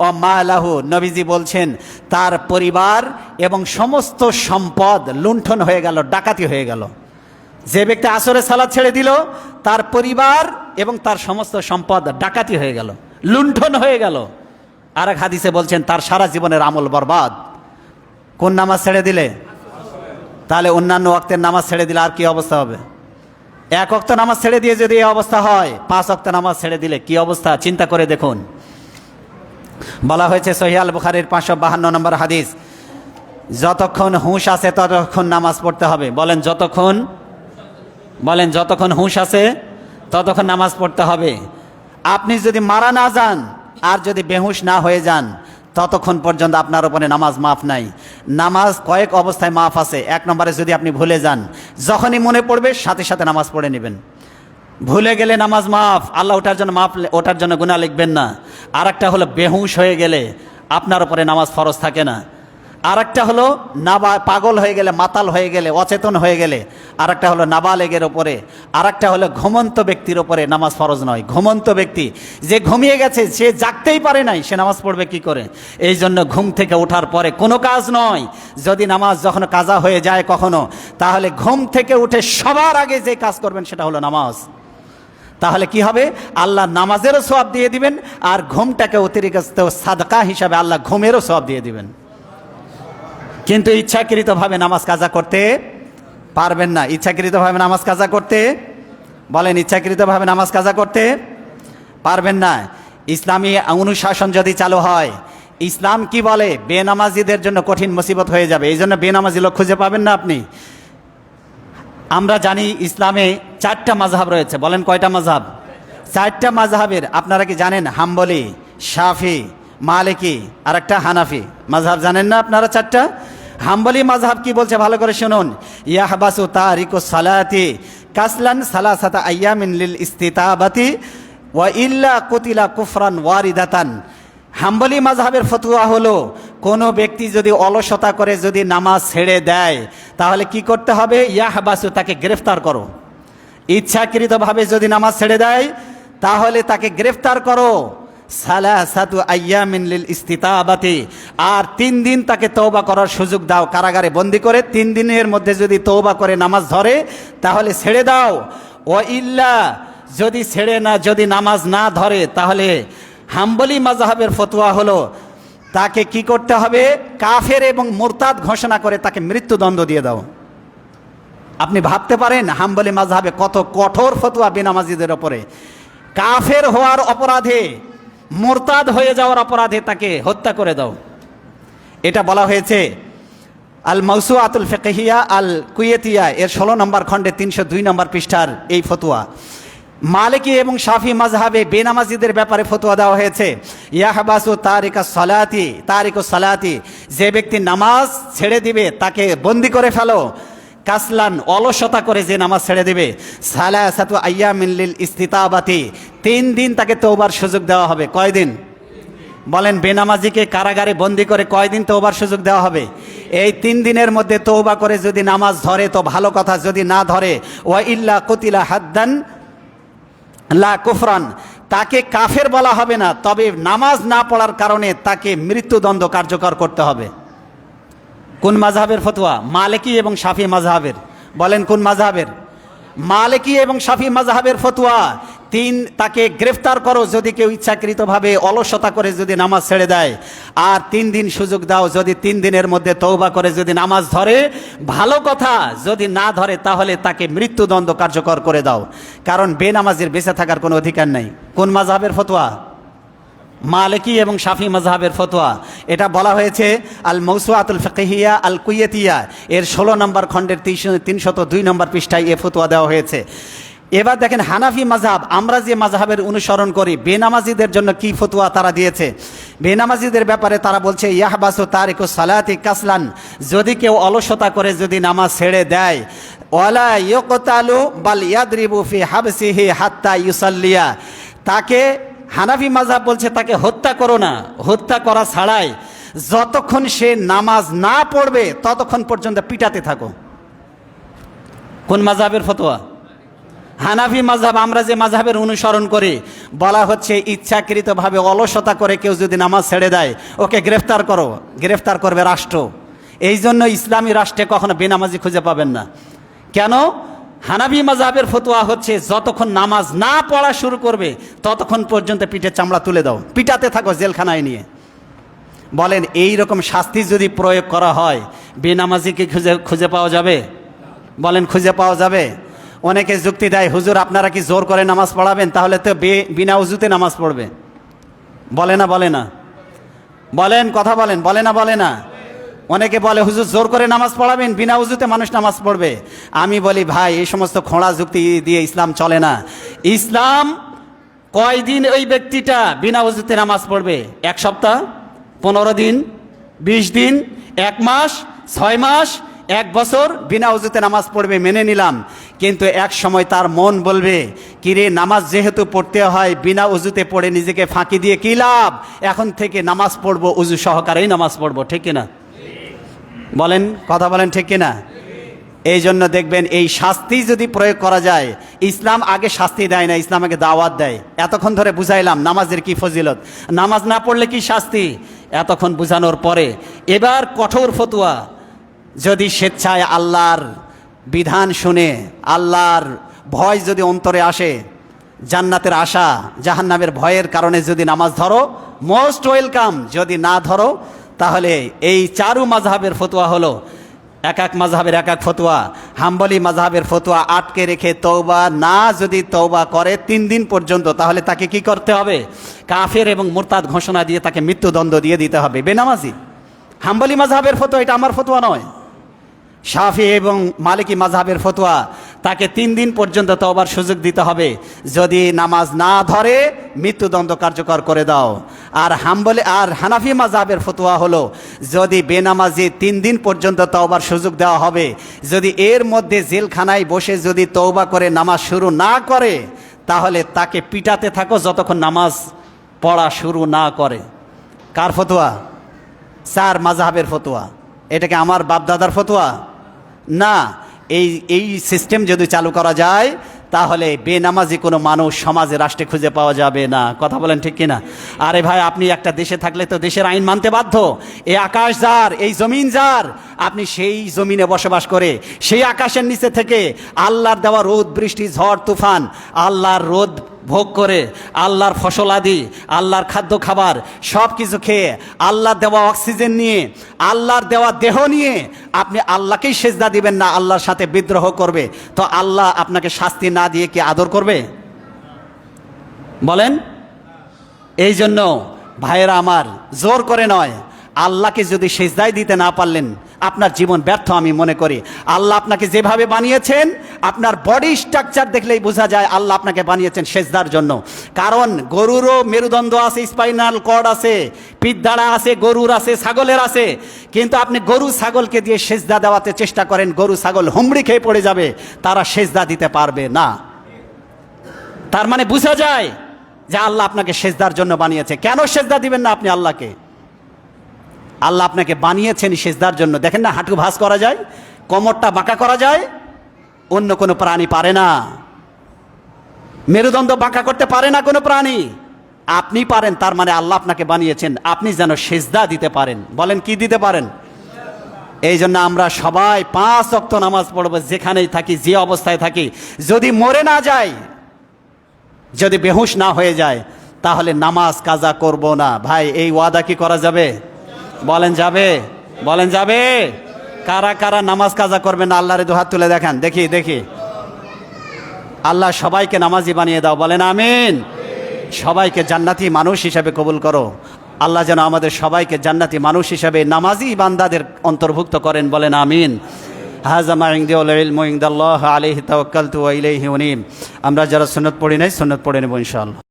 Speaker 1: ও মালাহু, নবীজি বলছেন তার পরিবার এবং সমস্ত সম্পদ লুণ্ঠন হয়ে গেল, ডাকাতি হয়ে গেল। যে ব্যক্তি আসরের সালাত ছেড়ে দিল, তার পরিবার এবং তার সমস্ত সম্পদ ডাকাতি হয়ে গেল, লুণ্ঠন হয়ে গেল। আর এক হাদিসে বলছেন তার সারা জীবনের আমল বরবাদ। কোন নামাজ ছেড়ে দিলে? তাহলে অন্যান্য ওয়াক্তের নামাজ ছেড়ে দিলে আর কি অবস্থা হবে? এক ওয়াক্ত নামাজ ছেড়ে দিয়ে যদি এই অবস্থা হয়, 5 ওয়াক্ত নামাজ ছেড়ে দিলে কি অবস্থা চিন্তা করে দেখুন। বলা হয়েছে সহিহ আল বুখারীর 552 নম্বর হাদিস, যতক্ষণ হুঁশ আছে ততক্ষণ নামাজ পড়তে হবে। বলেন যতক্ষণ, বলেন যতক্ষণ হুঁশ আছে ততক্ষণ নামাজ পড়তে হবে। আপনি যদি মারা না যান আর যদি বেহুশ না হয়ে যান, ততক্ষণ পর্যন্ত আপনার উপরে নামাজ মাফ নাই। নামাজ কয়েক অবস্থায় মাফ আছে। এক নম্বরে যদি আপনি ভুলে যান, যখনই মনে পড়বে সাথে সাথে নামাজ পড়ে নেবেন। ভুলে গেলে নামাজ মাফ, আল্লাহ ওটার জন্য গুনাহ লিখবেন না। আর একটা হলো বেহুশ হয়ে গেলে আপনার উপরে নামাজ ফরজ থাকে না। আর একটা হলো পাগল হয়ে গেলে, মাতাল হয়ে গেলে, অচেতন হয়ে গেলে। আর একটা হলো নাবালেগের ওপরে। আর একটা হলো ঘুমন্ত ব্যক্তির ওপরে নামাজ ফরজ নয়। ঘুমন্ত ব্যক্তি যে ঘুমিয়ে গেছে, সে জাগতেই পারে নাই, সে নামাজ পড়বে কি করে? এই জন্য ঘুম থেকে ওঠার পরে কোনো কাজ নয়। যদি নামাজ যখন কাজা হয়ে যায় কখনো, তাহলে ঘুম থেকে উঠে সবার আগে যে কাজ করবেন সেটা হলো নামাজ। তাহলে কি হবে? আল্লাহ নামাজেরও সওয়াব দিয়ে দিবেন, আর ঘুমটাকে অতিরিক্ত সাদকা হিসাবে আল্লাহ ঘুমেরও সওয়াব দিয়ে দিবেন। কিন্তু ইচ্ছাকৃতভাবে নামাজ কাজা করতে পারবেন না। ইচ্ছাকৃতভাবে নামাজ কাজা করতে, বলেন, ইচ্ছাকৃতভাবে নামাজ কাজা করতে পারবেন না। ইসলামী অনুশাসন যদি চালু হয়, ইসলাম কি বলে? বেনামাজিদের জন্য কঠিন মুসিবত হয়ে যাবে। এই জন্য বেনামাজি লোক খুঁজে পাবেন না আপনি। আমরা জানি ইসলামে 4টা মাযহাব রয়েছে। বলেন কয়টা মাযহাব? 4টা মাযহাবের আপনারা কি জানেন? হাম্বলি, শাফি, মালিকি আর একটা হানাফি মাযহাব। জানেন না আপনারা 4টা? হাম্বলি মাযহাব কি বলছে ভালো করে শুনুন। ইয়াহবাসু তারিকুস সালাতি কাসলান সালাসাতা আইয়ামিন লিল ইস্তিতাবাতি ওয়া ইল্লা কুতিলা কুফরান ওয়ারিদাতান। হাম্বলি মাযহাবের ফতোয়া হলো, কোনো ব্যক্তি যদি অলসতা করে যদি নামাজ ছেড়ে দেয়, তাহলে কি করতে হবে? ইয়াহবাসু, তাকে গ্রেফতার করো। ইচ্ছাকৃতভাবে যদি নামাজ ছেড়ে দেয়, তাহলে তাকে গ্রেফতার করো। সালাসাতু আইয়ামিন লিল ইস্তিতাবাতি, আর 3 দিন তাকে তওবা করার সুযোগ দাও। কারাগারে বন্দি করে 3 দিনের মধ্যে যদি তওবা করে নামাজ ধরে, তাহলে ছেড়ে দাও। ওয়া ইল্লা, যদি নামাজ না ধরে, তাহলে হাম্বলি মাযহাবের ফতোয়া হলো তাকে কি করতে হবে? কাফের এবং মুরতাদ ঘোষণা করে তাকে মৃত্যুদণ্ড দিয়ে দাও। আপনি ভাবতে পারেন হাম্বলি মাযহাবে কত কঠোর ফতোয়া বেনামাজিদের ওপরে। কাফের হওয়ার অপরাধে, মুরতাদ হয়ে যাওয়ার অপরাধে তাকে হত্যা করে দাও। এটা বলা হয়েছে আল মাওসুআতুল ফিকহিয়া আল কুয়েতিয়া এর 16 নম্বর খণ্ডে 302 নম্বর পৃষ্ঠার এই ফতোয়া। মালিকি এবং শাফি মাযহাবে বেনামাজিদের ব্যাপারে ফতোয়া দেওয়া হয়েছে। ইয়াহবাসু তারিকুস সালাতি, যে ব্যক্তি নামাজ ছেড়ে দিবে তাকে বন্দি করে ফেলো। কাসলান, অলসতা করে যে নামাজ ছেড়ে দিবে। সালাসাতু আইয়ামিন লিল ইস্তিতাবাতি, 3 দিন তাকে তওবার সুযোগ দেওয়া হবে। কয়দিন? বলেন, বেনামাজিকে কারাগারে বন্দি করে কয়দিন তওবার সুযোগ দেওয়া হবে? এই 3 দিনের মধ্যে তওবা করে যদি নামাজ ধরে তো ভালো কথা, যদি না ধরে ওয়া ইল্লা কুতিলা হাদ্দান লা কুফরান, তাকে কাফের বলা হবে না, তবে নামাজ না পড়ার কারণে তাকে মৃত্যুদণ্ড কার্যকর করতে হবে। কোন মাযহাবের ফতোয়া? মালিকি এবং শাফি মাযহাবের। বলেন কোন মাযহাবের? মালিকি এবং শাফি মাযহাবের ফতোয়া। তাকে গ্রেফতার করো যদি কেউ ইচ্ছাকৃতভাবে অলসতা করে যদি নামাজ ছেড়ে দেয়, আর 3 দিন সুযোগ দাও। যদি 3 দিনের মধ্যে তওবা করে যদি নামাজ ধরে ভালো কথা, যদি না ধরে তাহলে তাকে মৃত্যুদণ্ড কার্যকর করে দাও। কারণ বেনামাজির বেঁচে থাকার কোনো অধিকার নেই। কোন মাযহাবের ফতোয়া? মালিকি এবং শাফি মাযহাবের ফতোয়া। এটা বলা হয়েছে আল মাওসুআতুল ফিকহিয়া আল কুয়েতিয়া এর 16 নম্বর খণ্ডের 302 নম্বর পৃষ্ঠায় এ ফতোয়া দেওয়া হয়েছে। এবার দেখেন হানাফি মাযহাব, আমরা যে মাযহাবের অনুসরণ করি, বেনামাজিদের জন্য কি ফতোয়া তারা দিয়েছে। বেনামাজিদের ব্যাপারে তারা বলছে ইয়াহবাসু তারিকুস সালাতি কাসলান, যদি কেউ অলসতা করে যদি নামাজ ছেড়ে দেয়, ওয়ালা ইয়কতালু বাল ইয়াদরিবু ফি হাবসিহি হাত্তা ইউসাল্লিয়া, তাকে হানাফি মাযহাব বলছে তাকে হত্যা করো না, হত্যা করা ছাড়াই যতক্ষণ সে নামাজ না পড়বে ততক্ষণ পর্যন্ত পিটাতে থাকো। কোন মাযহাবের ফতোয়া? হানাফি মাযহাব। আমরা যে মাযহাবের অনুসরণ করি, বলা হচ্ছে ইচ্ছাকৃতভাবে অলসতা করে কেউ যদি নামাজ ছেড়ে দেয়, ওকে গ্রেফতার করো। গ্রেফতার করবে রাষ্ট্র। এই জন্য ইসলামী রাষ্ট্রে কখনো বেনামাজি খুঁজে পাবেন না। কেন? হানাফি মাযহাবের ফতোয়া হচ্ছে যতক্ষণ নামাজ না পড়া শুরু করবে ততক্ষণ পর্যন্ত পিঠের চামড়া তুলে দাও, পিটাতে থাকো জেলখানায় নিয়ে। বলেন, এই রকম শাস্তি যদি প্রয়োগ করা হয়, বেনামাজিকে খুঁজে পাওয়া যাবে? বলেন, খুঁজে পাওয়া যাবে? অনেকে যুক্তি দেয়, হুজুর আপনারা কি জোর করে নামাজ পড়াবেন? তাহলে তো বিনা উজুতে নামাজ পড়বে। বলে না? বলে না? বলেন, কথা বলেন, বলে না? বলে না? অনেকে বলে হুজুর জোর করে নামাজ পড়াবেন, বিনা উজুতে মানুষ নামাজ পড়বে। আমি বলি ভাই, এই সমস্ত খোঁড়া যুক্তি দিয়ে ইসলাম চলে না। ইসলাম কয়দিন ওই ব্যক্তিটা বিনা উজুতে নামাজ পড়বে? 1 সপ্তাহ, 15 দিন, 20 দিন, 1 মাস, 6 মাস, 1 বছর বিনা উজুতে নামাজ পড়বে, মেনে নিলাম। কিন্তু এক সময় তার মন বলবে, কিরে নামাজ যেহেতু পড়তে হয়, বিনা উজুতে পড়ে নিজেকে ফাঁকি দিয়ে কি লাভ? এখন থেকে নামাজ পড়বো, উজু সহকারেই নামাজ পড়বো। ঠিক কিনা? বলেন, কথা বলেন ঠিক কিনা? এই জন্য দেখবেন এই শাস্তি যদি প্রয়োগ করা যায়, ইসলাম আগে শাস্তি দেয় না, ইসলাম আগে দাওয়াত দেয়। এতক্ষণ ধরে বুঝাইলাম নামাজের কি ফজিলত, নামাজ না পড়লে কি শাস্তি, এতক্ষণ বুঝানোর পরে এবার কঠোর ফতোয়া। যদি স্বেচ্ছায় আল্লাহর বিধান শুনে আল্লাহর ভয় যদি অন্তরে আসে, জান্নাতের আশা জাহান্নামের ভয়ের কারণে যদি নামাজ ধরো, মোস্ট ওয়েলকাম। যদি না ধরো তাহলে এই চারু মাযহাবের ফতোয়া হলো, এক এক মাযহাবের এক এক ফতোয়া। হাম্বলি মাযহাবের ফতোয়া আটকে রেখে তওবা না যদি তওবা করে 3 দিন পর্যন্ত, তাহলে তাকে কি করতে হবে? কাফের এবং মুরতাদ ঘোষণা দিয়ে তাকে মৃত্যুদণ্ড দিয়ে দিতে হবে, বেনামাজি। হাম্বলি মাযহাবের ফতোয়া, এটা আমার ফতোয়া নয়। শাফি এবং মালিকি মাযহাবের ফতোয়া, তাকে 3 দিন পর্যন্ত তওবার সুযোগ দিতে হবে, যদি নামাজ না ধরে মৃত্যুদণ্ড কার্যকর করে দাও। আর হানাফি মাযহাবের ফতোয়া হলো, যদি বেনামাজি 3 দিন পর্যন্ত তওবার সুযোগ দেওয়া হবে, যদি এর মধ্যে জেলখানায় বসে যদি তওবা করে নামাজ শুরু না করে, তাহলে তাকে পিটাতে থাকো যতক্ষণ নামাজ পড়া শুরু না করে। কার ফতোয়া? 4 মাযহাবের ফতোয়া। এটাকে আমার বাপদাদার ফতোয়া না। এই সিস্টেম যদি চালু করা যায়, তাহলে বেনামাজি কোনো মানুষ সমাজে রাষ্ট্রে খুঁজে পাওয়া যাবে না। কথা বলেন ঠিক কিনা? আরে ভাই, আপনি একটা দেশে থাকলে তো দেশের আইন মানতে বাধ্য। এই আকাশ যার, এই জমিন যার, আপনি সেই জমিনে বসবাস করে সেই আকাশের নিচে থেকে আল্লাহর দেওয়া রোদ বৃষ্টি ঝড় তুফান, আল্লাহর রোদ ভোগ করে, আল্লাহর ফসলাদি, আল্লাহর খাদ্য খাবার সব কিছু খেয়ে, আল্লাহর দেওয়া অক্সিজেন নিয়ে, আল্লাহর দেওয়া দেহ নিয়ে আপনি আল্লাহকেই সেজদা দিবেন না, আল্লাহর সাথে বিদ্রোহ করবে, তো আল্লাহ আপনাকে শাস্তি না দিয়ে কি আদর করবে? বলেন। এই জন্য ভাইয়েরা আমার, জোর করে নয়, আল্লাহকে যদি সেজদাই দিতে না পারলেন, আপনার জীবন ব্যর্থ আমি মনে করি। আল্লাহ আপনাকে যেভাবে বানিয়েছেন, আপনার বডি স্ট্রাকচার দেখলেই বোঝা যায় আল্লাহ আপনাকে বানিয়েছেন সেজদার জন্য। কারণ গরুরও মেরুদণ্ড আছে, স্পাইনাল কর্ড আছে, পিঠদাঁড়া আছে, গরুর আছে, ছাগলের আছে। কিন্তু আপনি গরু ছাগলকে দিয়ে সেজদা দেওয়াতে চেষ্টা করেন, গরু ছাগল হুমড়ি খেয়ে পড়ে যাবে, তারা সেজদা দিতে পারবে না। তার মানে বোঝা যায় যে আল্লাহ আপনাকে সেজদার জন্য বানিয়েছে। কেন সেজদা দিবেন না আপনি আল্লাহকে? আল্লাহ আপনাকে বানিয়েছেন সেজদার জন্য। দেখেন না, হাঁটু ভাঁজ করা যায়, কোমরটা বাঁকা করা যায়, অন্য কোনো প্রাণী পারে না। মেরুদণ্ড বাঁকা করতে পারে না কোনো প্রাণী, আপনি পারেন। তার মানে আল্লাহ আপনাকে বানিয়েছেন আপনি যেন সেজদা দিতে পারেন। বলেন, কি দিতে পারেন? এই জন্য আমরা সবাই 5 ওয়াক্ত নামাজ পড়ব, যেখানেই থাকি, যে অবস্থায় থাকি। যদি মরে না যায়, যদি বেহুশ না হয়ে যায়, তাহলে নামাজ কাজা করব না। ভাই, এই ওয়াদা কি করা যাবে? বলেন যাবে? বলেন যাবে? কারা কারা নামাজ কাজা করবেন না? আল্লাহরে দুহাত তুলে দেখান, দেখি দেখি। আল্লাহ সবাইকে নামাজি বানিয়ে দাও, বলেন আমিন। সবাইকে জান্নাতি মানুষ হিসাবে কবুল করো। আল্লাহ যেন আমাদের সবাইকে জান্নাতি মানুষ হিসাবে নামাজি বান্দাদের অন্তর্ভুক্ত করেন, বলেন আমিন। হাযা মা ইনদি ওয়াল ইলমু ইনদাল্লাহ আলাইহি তাওয়াক্কালতু ওয়া ইলাইহি উনীব। আমরা যারা সুন্নাত পড়ি নাই, সুন্নাত পড়ে নেব ইনশাআল্লাহ।